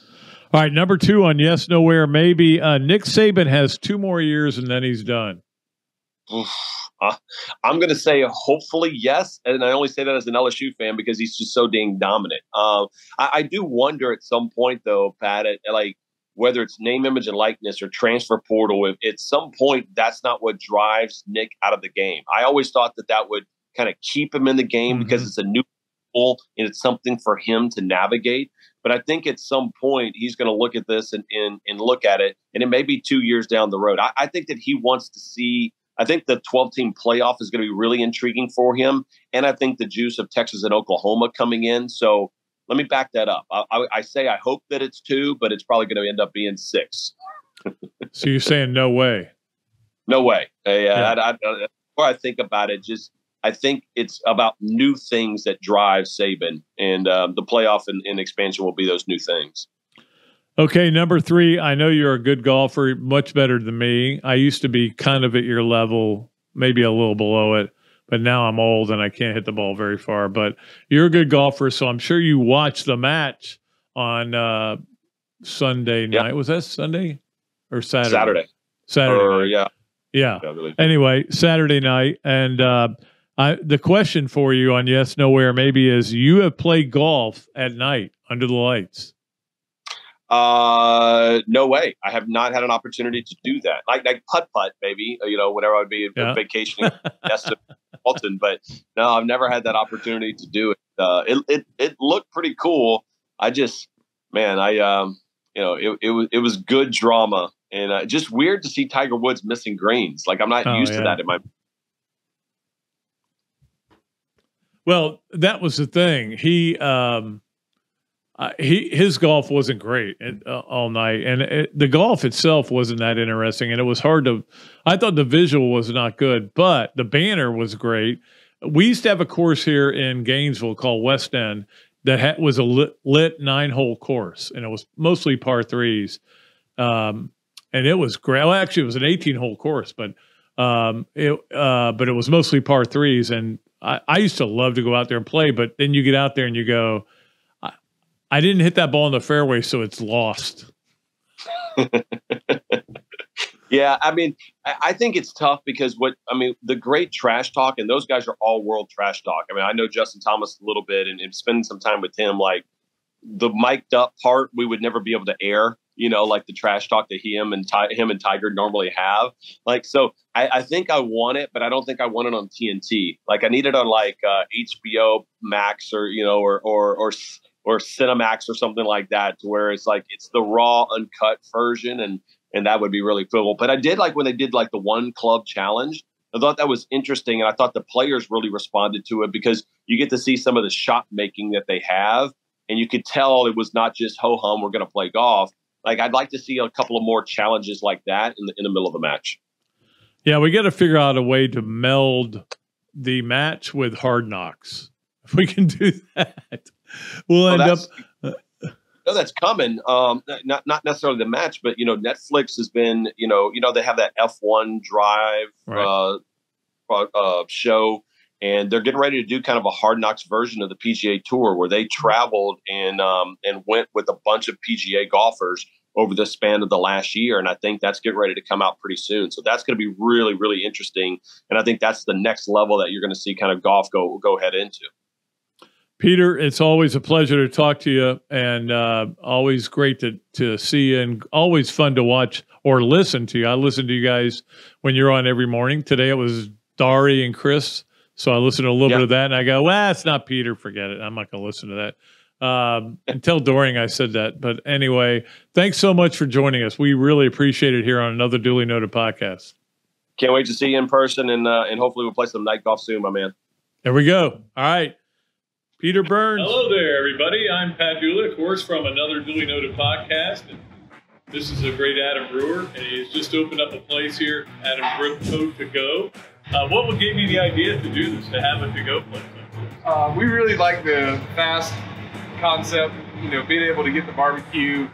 All right, number 2 on yes, nowhere, maybe. Nick Saban has 2 more years and then he's done. I'm going to say hopefully yes, and I only say that as an LSU fan because he's just so dang dominant. I do wonder at some point though, Pat, whether it's name, image, and likeness or transfer portal, if at some point that's not what drives Nick out of the game. I always thought that would kind of keep him in the game because it's a new role and it's something for him to navigate. But I think at some point he's going to look at this and look at it, and it may be 2 years down the road. I think that he wants to see. I think the 12-team playoff is going to be really intriguing for him, and I think the juice of Texas and Oklahoma coming in. So let me back that up. I say I hope that it's 2, but it's probably going to end up being 6. So you're saying no way? No way. The more I think about it, I think it's about new things that drive Saban, and the playoff and expansion will be those new things. Okay, number 3, I know you're a good golfer, much better than me. I used to be kind of at your level, maybe a little below it, but now I'm old and I can't hit the ball very far. But you're a good golfer, so I'm sure you watched the match on Sunday night. Yep. Was that Sunday or Saturday? Saturday. Yeah. Anyway, Saturday night. And the question for you on Yes, Nowhere maybe is, you have played golf at night under the lights. No way. I have not had an opportunity to do that. Like putt, maybe, whenever I'd be vacationing to Walton, but no, I've never had that opportunity to do it. It looked pretty cool. It was good drama, and just weird to see Tiger Woods missing greens. Like, I'm not used to that in my. Well, that was the thing. His golf wasn't great all night, and the golf itself wasn't that interesting, and it was hard to. I thought the visual was not good, but the banner was great. We used to have a course here in Gainesville called West End that was a lit 9-hole course, and it was mostly par 3s, and it was great. Well, actually, it was an 18-hole course, but it was mostly par 3s, and I used to love to go out there and play, but then you get out there and you go, I didn't hit that ball in the fairway, so it's lost. Yeah, I mean, I think it's tough because the great trash talk, and those guys are all world trash talk. I mean, I know Justin Thomas a little bit, and spending some time with him, like the mic'd up part, we would never be able to air, like the trash talk that him and Tiger normally have. Like, so I think I want it, but I don't think I want it on TNT. Like, I need it on like HBO Max or Cinemax or something like that, to where it's like it's the raw, uncut version, and that would be really cool. But I did like when they did like the one club challenge. I thought that was interesting, and I thought the players really responded to it because you get to see some of the shot making that they have, and you could tell it was not just ho hum, we're going to play golf. Like, I'd like to see a couple of more challenges like that in the middle of the match. Yeah, we got to figure out a way to meld the match with Hard Knocks. If we can do that, we'll end up. No, that's coming. Not necessarily the match, but Netflix has been. They have that F1 Drive show, and they're getting ready to do kind of a Hard Knocks version of the PGA Tour, where they traveled and went with a bunch of PGA golfers over the span of the last year, and I think that's getting ready to come out pretty soon. So that's going to be really, really interesting, and I think that's the next level that you're going to see kind of golf go head into. Peter, it's always a pleasure to talk to you, and always great to see you, and always fun to watch or listen to you. I listen to you guys when you're on every morning. Today it was Dari and Chris, so I listened to a little bit of that, and I go, well, it's not Peter. Forget it. I'm not going to listen to that. Until during I said that. But anyway, thanks so much for joining us. We really appreciate it here on another Duly Noted podcast. Can't wait to see you in person, and hopefully we'll play some night golf soon, my man. There we go. All right. Peter Burns. Hello there, everybody. I'm Pat Dooley, of course, from another Duly Noted podcast. And this is a great Adam Brewer, and he's just opened up a place here, Adam Brewer To Go. What would give you the idea to do this, to have a to-go place like this? We really like the fast concept, being able to get the barbecue.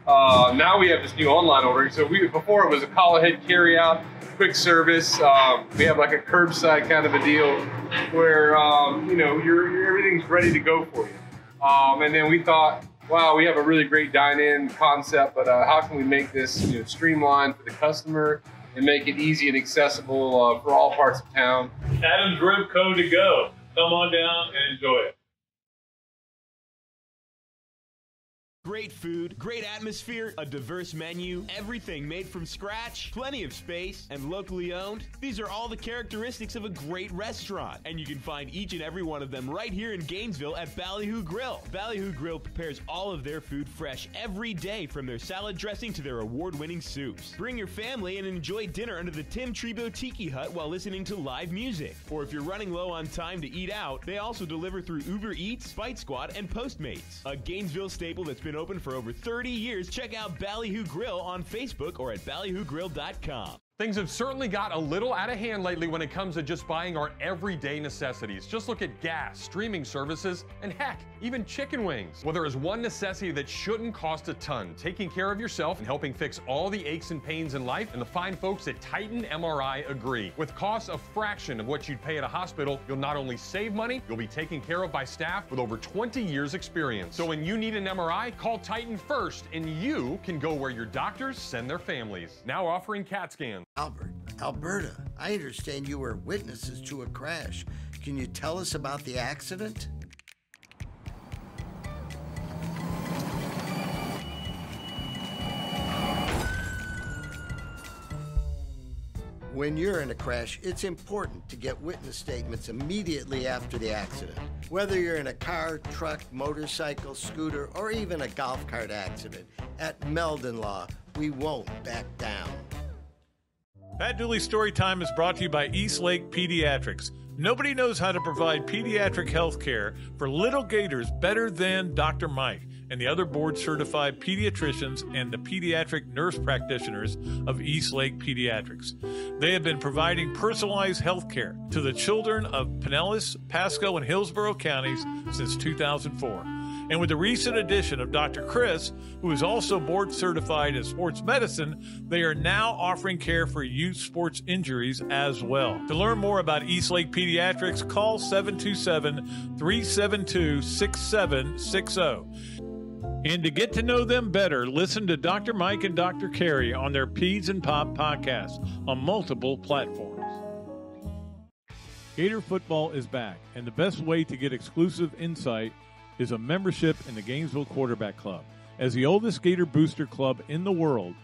Now we have this new online ordering. So before it was a call ahead carry out, quick service. We have like a curbside kind of a deal where everything's ready to go for you. And then we thought, wow, we have a really great dine-in concept, but how can we make this streamlined for the customer and make it easy and accessible for all parts of town? Adam's Rib Co. To Go. Come on down and enjoy it. Great food, great atmosphere, a diverse menu, everything made from scratch, plenty of space, and locally owned. These are all the characteristics of a great restaurant, and you can find each and every one of them right here in Gainesville at Ballyhoo Grill. Ballyhoo Grill prepares all of their food fresh every day, from their salad dressing to their award-winning soups. Bring your family and enjoy dinner under the Tim Trebo Tiki Hut while listening to live music. Or if you're running low on time to eat out, they also deliver through Uber Eats, Bite Squad, and Postmates. A Gainesville staple that's been open for over 30 years. Check out Ballyhoo Grill on Facebook or at ballyhoogrill.com. Things have certainly got a little out of hand lately when it comes to just buying our everyday necessities. Just look at gas, streaming services, and heck, even chicken wings. Well, there is one necessity that shouldn't cost a ton: taking care of yourself and helping fix all the aches and pains in life, and the fine folks at Titan MRI agree. With costs a fraction of what you'd pay at a hospital, you'll not only save money, you'll be taken care of by staff with over 20 years experience. So when you need an MRI, call Titan first, and you can go where your doctors send their families. Now offering CAT scans. Albert, Alberta, I understand you were witnesses to a crash. Can you tell us about the accident? When you're in a crash, it's important to get witness statements immediately after the accident. Whether you're in a car, truck, motorcycle, scooter, or even a golf cart accident, at Meldon Law, we won't back down. Pat Dooley's Storytime is brought to you by Eastlake Pediatrics. Nobody knows how to provide pediatric health care for little gators better than Dr. Mike and the other board-certified pediatricians and the pediatric nurse practitioners of Eastlake Pediatrics. They have been providing personalized health care to the children of Pinellas, Pasco, and Hillsborough counties since 2004. And with the recent addition of Dr. Chris, who is also board certified in sports medicine, they are now offering care for youth sports injuries as well. To learn more about Eastlake Pediatrics, call 727-372-6760. And to get to know them better, listen to Dr. Mike and Dr. Carey on their Peds and Pop podcast on multiple platforms. Gator football is back, and the best way to get exclusive insight is a membership in the Gainesville Quarterback Club. As the oldest Gator booster club in the world,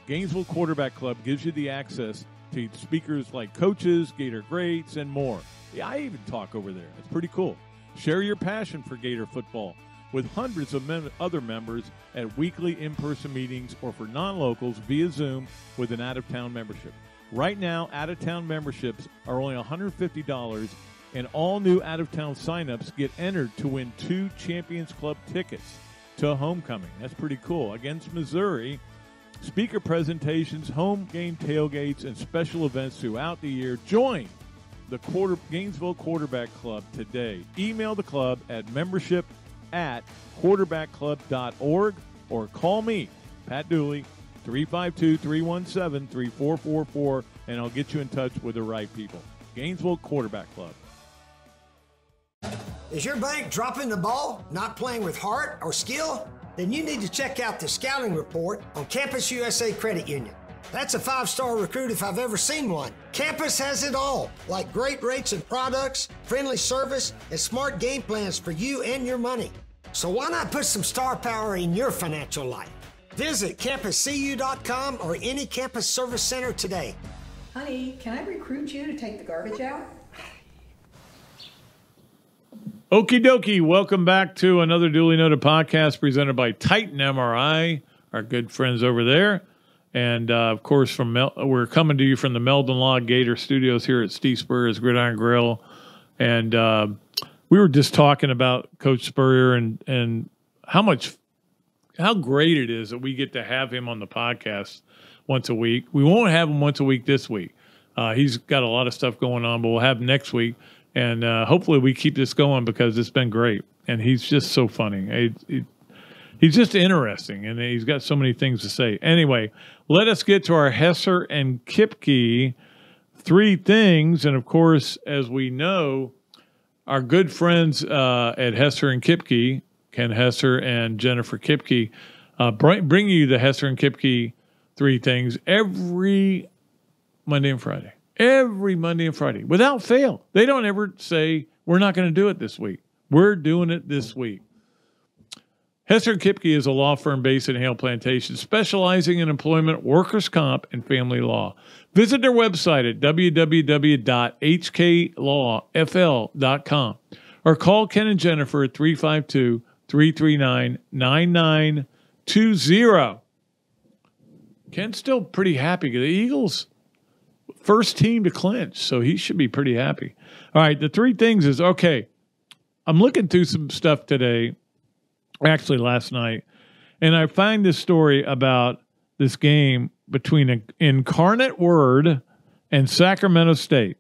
Gainesville Quarterback Club gives you the access to speakers like coaches, Gator greats, and more. Yeah, I even talk over there. It's pretty cool. Share your passion for Gator football with hundreds of other members at weekly in-person meetings or for non-locals via Zoom with an out-of-town membership. Right now, out-of-town memberships are only $150, and all new out-of-town signups get entered to win 2 Champions Club tickets to homecoming. That's pretty cool. Against Missouri, speaker presentations, home game tailgates, and special events throughout the year. Join the Gainesville Quarterback Club today. Email the club at membership@quarterbackclub.org or call me, Pat Dooley, 352-317-3444, and I'll get you in touch with the right people. Gainesville Quarterback Club. Is your bank dropping the ball, not playing with heart or skill? Then you need to check out the scouting report on Campus USA Credit Union. That's a 5-star recruit if I've ever seen one. Campus has it all, like great rates and products, friendly service, and smart game plans for you and your money. So why not put some star power in your financial life? Visit campuscu.com or any campus service center today. Honey, can I recruit you to take the garbage out? Okie dokie. Welcome back to another Duly Noted podcast presented by Titan MRI, our good friends over there. And, of course, we're coming to you from the Meldon Law Gator Studios here at Steve Spurrier's Gridiron Grill. And we were just talking about Coach Spurrier and how great it is that we get to have him on the podcast once a week. We won't have him once a week this week. He's got a lot of stuff going on, but we'll have him next week. And hopefully we keep this going because it's been great. And he's just so funny. He's just interesting, and he's got so many things to say. Anyway, let us get to our Hesser and Kipke 3 things. And, of course, as we know, our good friends at Hesser and Kipke, Ken Hesser and Jennifer Kipke, bring you the Hesser and Kipke 3 things every Monday and Friday. Every Monday and Friday, without fail. They don't ever say, we're not going to do it this week. We're doing it this week. Hester and Kipke is a law firm based in Hale Plantation, specializing in employment, workers' comp, and family law. Visit their website at www.hklawfl.com or call Ken and Jennifer at 352-339-9920. Ken's still pretty happy. The Eagles, first team to clinch, so he should be pretty happy. All right, the three things is, okay, I'm looking through some stuff today, actually last night, and I find this story about this game between an Incarnate Word and Sacramento State.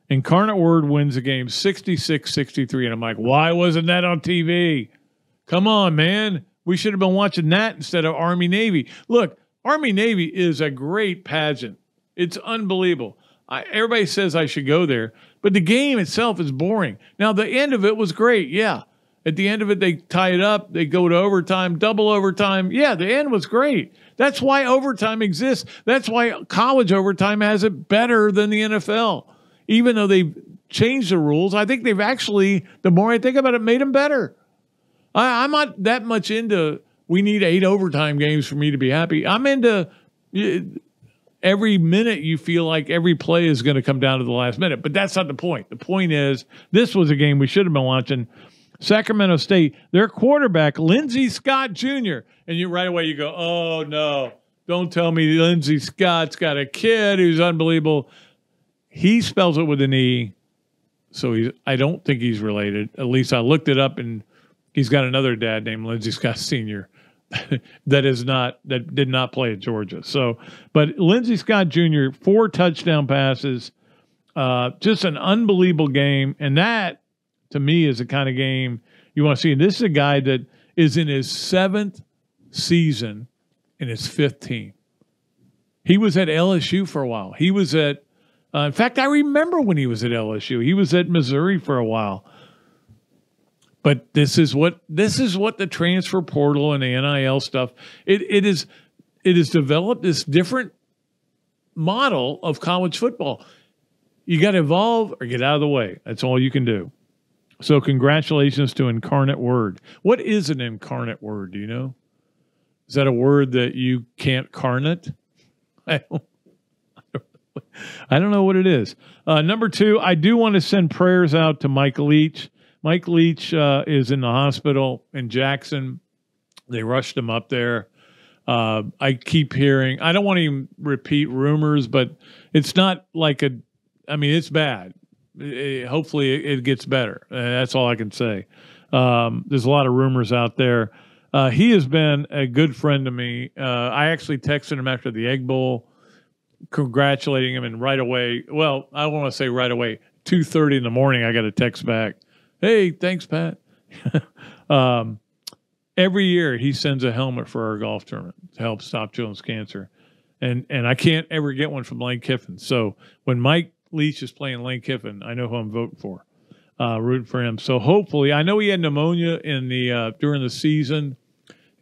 Incarnate Word wins the game 66-63, and I'm like, why wasn't that on TV? Come on, man. We should have been watching that instead of Army-Navy. Look, Army-Navy is a great pageant. It's unbelievable. Everybody says I should go there, but the game itself is boring. Now, the end of it was great, yeah. At the end of it, they tie it up. They go to overtime, double overtime. Yeah, the end was great. That's why overtime exists. That's why college overtime has it better than the NFL. Even though they've changed the rules, I think they've actually, the more I think about it, made them better. I'm not that much into we need 8 overtime games for me to be happy. I'm into every minute you feel like every play is going to come down to the last minute. But that's not the point. The point is this was a game we should have been watching. Sacramento State, their quarterback, Lindsey Scott Jr. And you right away you go, oh, no, don't tell me Lindsey Scott's got a kid who's unbelievable. He spells it with an E, so I don't think he's related. At least I looked it up, and he's got another dad named Lindsey Scott Sr. that did not play at Georgia. So, but Lindsey Scott Jr., 4 touchdown passes, just an unbelievable game, and that, to me, is the kind of game you want to see. And this is a guy that is in his 7th season in his 5th team. He was at LSU for a while. He was at, in fact, I remember when he was at LSU. He was at Missouri for a while. But this is what the transfer portal and the NIL stuff. It has developed this different model of college football. You got to evolve or get out of the way. That's all you can do. So congratulations to Incarnate Word. What is an incarnate word? Do you know? Is that a word that you can't carnate? I don't know what it is. Number 2, I do want to send prayers out to Mike Leach. Mike Leach is in the hospital in Jackson. They rushed him up there. I keep hearing, I don't want to even repeat rumors, but it's not like it's bad. Hopefully it gets better. That's all I can say. There's a lot of rumors out there. He has been a good friend to me. I actually texted him after the Egg Bowl, congratulating him, and right away, well, I don't want to say right away, 2:30 in the morning, I got a text back. Hey, thanks, Pat. Every year he sends a helmet for our golf tournament to help stop children's cancer. And I can't ever get one from Lane Kiffin. So when Mike Leach is playing Lane Kiffin, I know who I'm voting for, rooting for him. So hopefully, I know he had pneumonia in the during the season,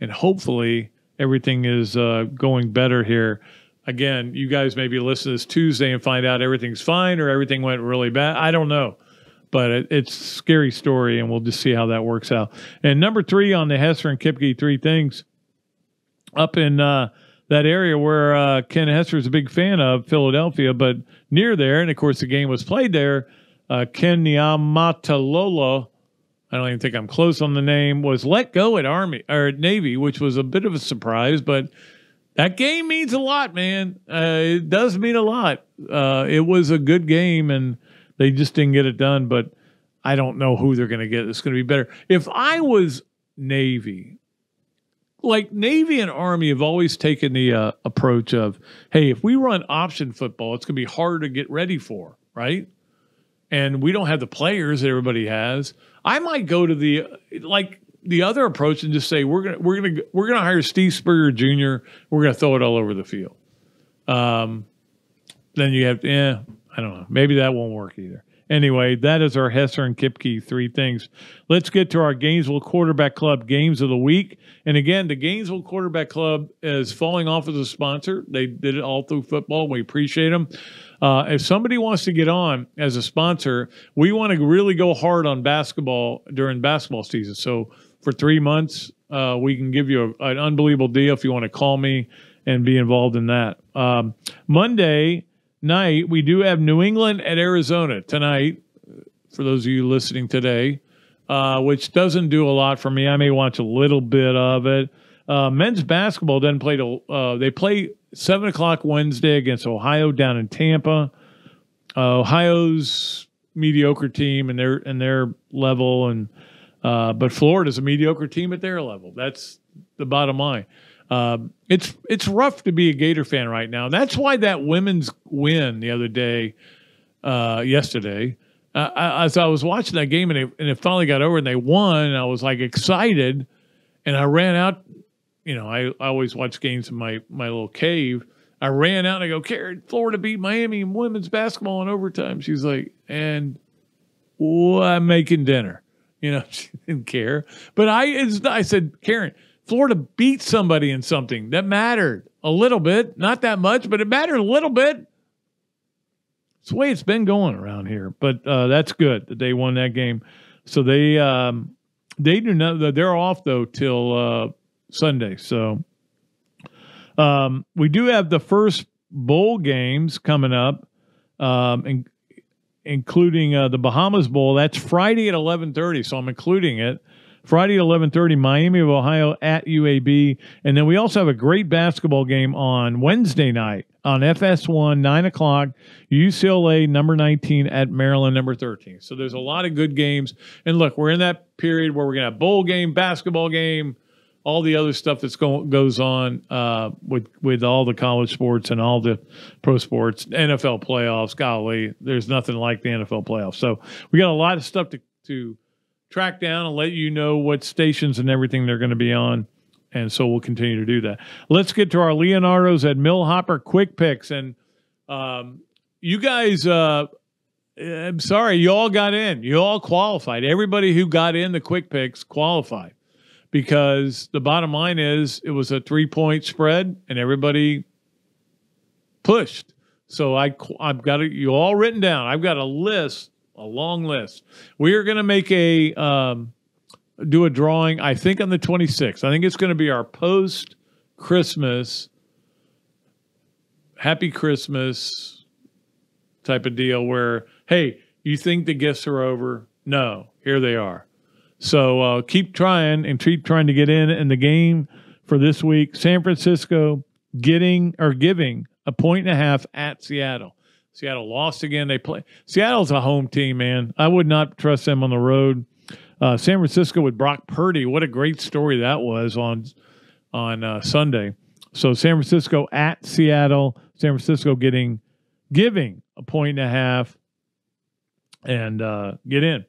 and hopefully everything is going better here. Again, you guys maybe listen to this Tuesday and find out everything's fine or everything went really bad. I don't know, but it's a scary story, and we'll just see how that works out. And number 3 on the Hester and Kipke 3 things, up in that area where Ken Hester is a big fan of, Philadelphia, but near there, and of course the game was played there, Ken Niumatalolo, I don't even think I'm close on the name, was let go at Navy, which was a bit of a surprise, but that game means a lot, man. It does mean a lot. It was a good game, and they just didn't get it done, but I don't know who they're going to get. It's going to be better. If I was Navy, like Navy and Army have always taken the approach of, hey, if we run option football, it's going to be hard to get ready for, right? And we don't have the players that everybody has. I might go to the other approach and just say we're gonna hire Steve Spurrier Jr. We're gonna throw it all over the field. Then you have I don't know. Maybe that won't work either. Anyway, that is our Hester and Kipke 3 things. Let's get to our Gainesville Quarterback Club games of the week. And again, the Gainesville Quarterback Club is falling off as a sponsor. They did it all through football. We appreciate them. If somebody wants to get on as a sponsor, we want to really go hard on basketball during basketball season. So for 3 months, we can give you an unbelievable deal if you want to call me and be involved in that. Monday night, we do have New England at Arizona tonight, for those of you listening today, which doesn't do a lot for me. I may watch a little bit of it. Men's basketball doesn't play till they play 7 o'clock Wednesday against Ohio down in Tampa. Ohio's mediocre team and their level, and but Florida's a mediocre team at their level. That's the bottom line. It's rough to be a Gator fan right now. That's why that women's win the other day, yesterday, as I was watching that game and it finally got over and they won, and I was like excited, and I ran out. I always watch games in my little cave. I ran out and I go, Karen, Florida beat Miami in women's basketball in overtime. She's like, and I'm making dinner. She didn't care. But I said, Karen, Florida beat somebody in something that mattered a little bit, not that much, but it mattered a little bit. It's the way it's been going around here. But that's good that they won that game. So they do not. They're off though till Sunday. So we do have the first bowl games coming up, including the Bahamas Bowl. That's Friday at 11:30, so I'm including it. Friday at 11:30, Miami of Ohio at UAB. And then we also have a great basketball game on Wednesday night on FS1, 9 o'clock, UCLA number 19 at Maryland number 13. So there's a lot of good games. And look, we're in that period where we're going to have bowl game, basketball game, all the other stuff that's goes on with all the college sports and all the pro sports, NFL playoffs. Golly, there's nothing like the NFL playoffs. So we got a lot of stuff to track down and let you know what stations and everything they're going to be on. And so we'll continue to do that. Let's get to our Leonardo's at Millhopper Quick Picks. And you guys, I'm sorry, you all got in. You all qualified. Everybody who got in the Quick Picks qualified. Because the bottom line is it was a 3-point spread and everybody pushed. So I've got it, you all written down. I've got a list, a long list. We are going to make do a drawing, I think on the 26th. I think it's going to be our post-Christmas, happy Christmas type of deal where, hey, you think the gifts are over? No, here they are. So keep trying and keep trying to get in the game for this week. San Francisco giving 1.5 at Seattle. Seattle lost again. Seattle's a home team, man. I would not trust them on the road. San Francisco with Brock Purdy. What a great story that was on Sunday. So San Francisco at Seattle. San Francisco giving 1.5 and get in.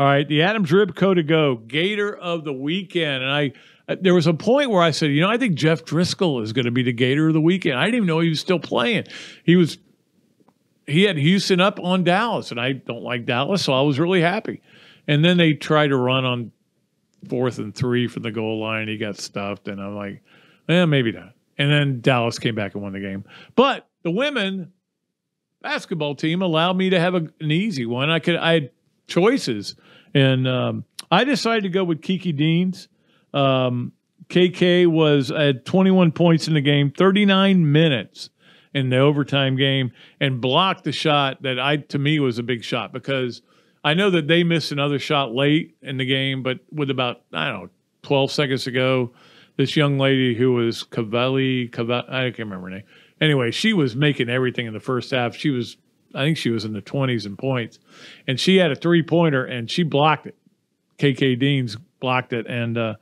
All right, the Adams Ribco to go, Gator of the weekend. And there was a point where I said, I think Jeff Driscoll is going to be the Gator of the weekend. I didn't even know he was still playing. He had Houston up on Dallas, and I don't like Dallas, so I was really happy. And then they tried to run on 4th and 3 from the goal line. He got stuffed, and I'm like, maybe not. And then Dallas came back and won the game. But the women basketball team allowed me to have an easy one. I had choices. And I decided to go with Kiki Deans. KK was at 21 points in the game, 39 minutes in the overtime game, and blocked the shot that to me was a big shot because I know that they missed another shot late in the game, but with about, 12 seconds to go, this young lady who was Cavalli, I can't remember her name. Anyway, she was making everything in the first half. I think she was in the 20s in points. And she had a 3-pointer, and she blocked it. KK Deans blocked it, and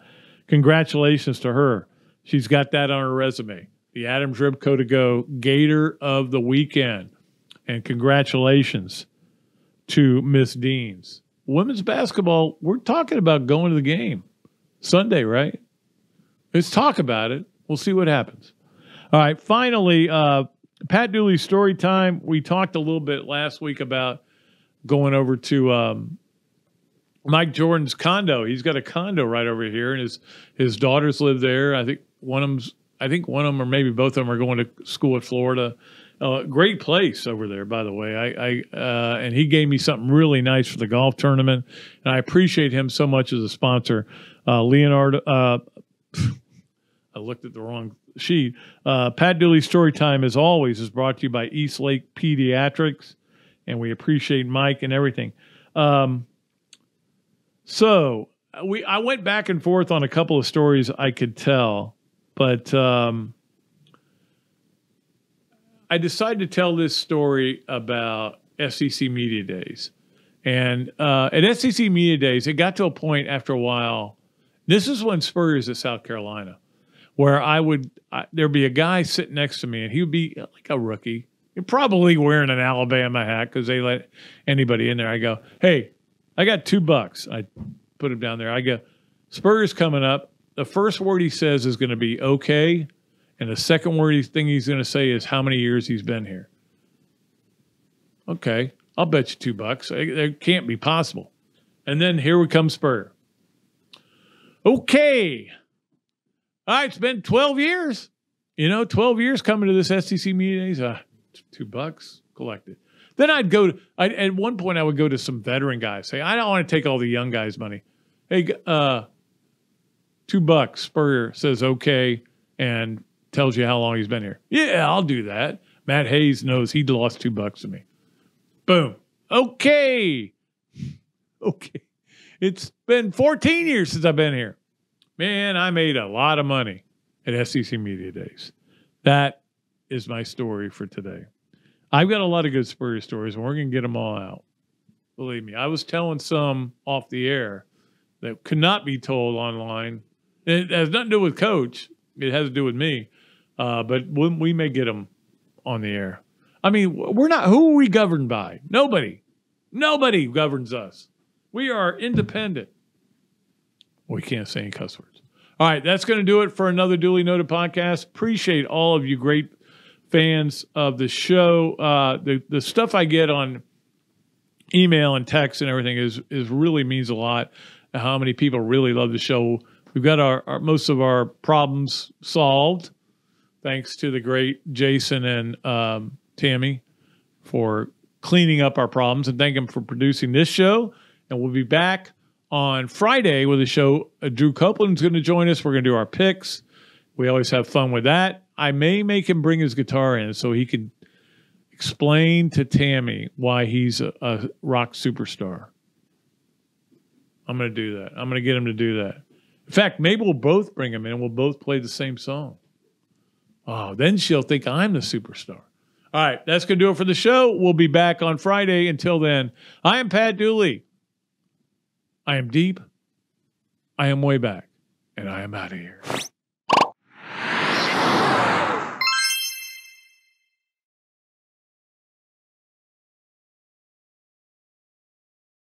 congratulations to her. She's got that on her resume. The Adams Ribco to go, Gator of the weekend. And congratulations to Miss Deans. Women's basketball, we're talking about going to the game Sunday, right? Let's talk about it. We'll see what happens. All right, finally, Pat Dooley's story time. We talked a little bit last week about going over to Mike Jordan's condo. He's got a condo right over here, and his daughters live there. I think one of them or maybe both of them are going to school at Florida, Great place over there, by the way. And he gave me something really nice for the golf tournament, and I appreciate him so much as a sponsor. Leonardo, I looked at the wrong sheet. Pat Dooley's Storytime, as always, is brought to you by East Lake Pediatrics, and we appreciate Mike and everything. So I went back and forth on a couple of stories I could tell, but I decided to tell this story about SEC Media Days. And at SEC Media Days, it got to a point after a while. This is when Spurrier's at South Carolina, where there'd be a guy sitting next to me, and he would be like a rookie, probably wearing an Alabama hat because they let anybody in there. I go, hey, I got $2. I put him down there. I go, Spurrier's coming up. The first word he says is going to be okay. And the second thing he's going to say is how many years he's been here. Okay, I'll bet you $2. It can't be possible. And then here we come Spurrier. Okay. All right, it's been 12 years. 12 years coming to this SEC Media Days. $2 collected. Then at one point I would go to some veteran guys, say, I don't want to take all the young guys' money. Hey, $2. Spurrier says okay and tells you how long he's been here. Yeah, I'll do that. Matt Hayes knows he lost $2 to me. Boom. Okay. Okay. It's been 14 years since I've been here. Man, I made a lot of money at SEC Media Days. That is my story for today. I've got a lot of good Spurrier stories, and we're going to get them all out. Believe me. I was telling some off the air that could not be told online. It has nothing to do with Coach. It has to do with me. But we may get them on the air. I mean, who are we governed by? Nobody. Nobody governs us. We are independent. We can't say any cuss words. All right, that's going to do it for another Duly Noted podcast. Appreciate all of you great fans of the show. The stuff I get on email and text and everything is really means a lot. How many people really love the show. We've got our most of our problems solved, thanks to the great Jason and Tammy for cleaning up our problems, and thank them for producing this show. And we'll be back on Friday with a show. Drew Copeland's going to join us. We're going to do our picks. We always have fun with that. I may make him bring his guitar in so he can explain to Tammy why he's a rock superstar. I'm going to do that. I'm going to get him to do that. In fact, maybe we'll both bring him in and we'll both play the same song. Oh, then she'll think I'm the superstar. All right, that's going to do it for the show. We'll be back on Friday. Until then, I am Pat Dooley. I am deep. I am way back. And I am out of here.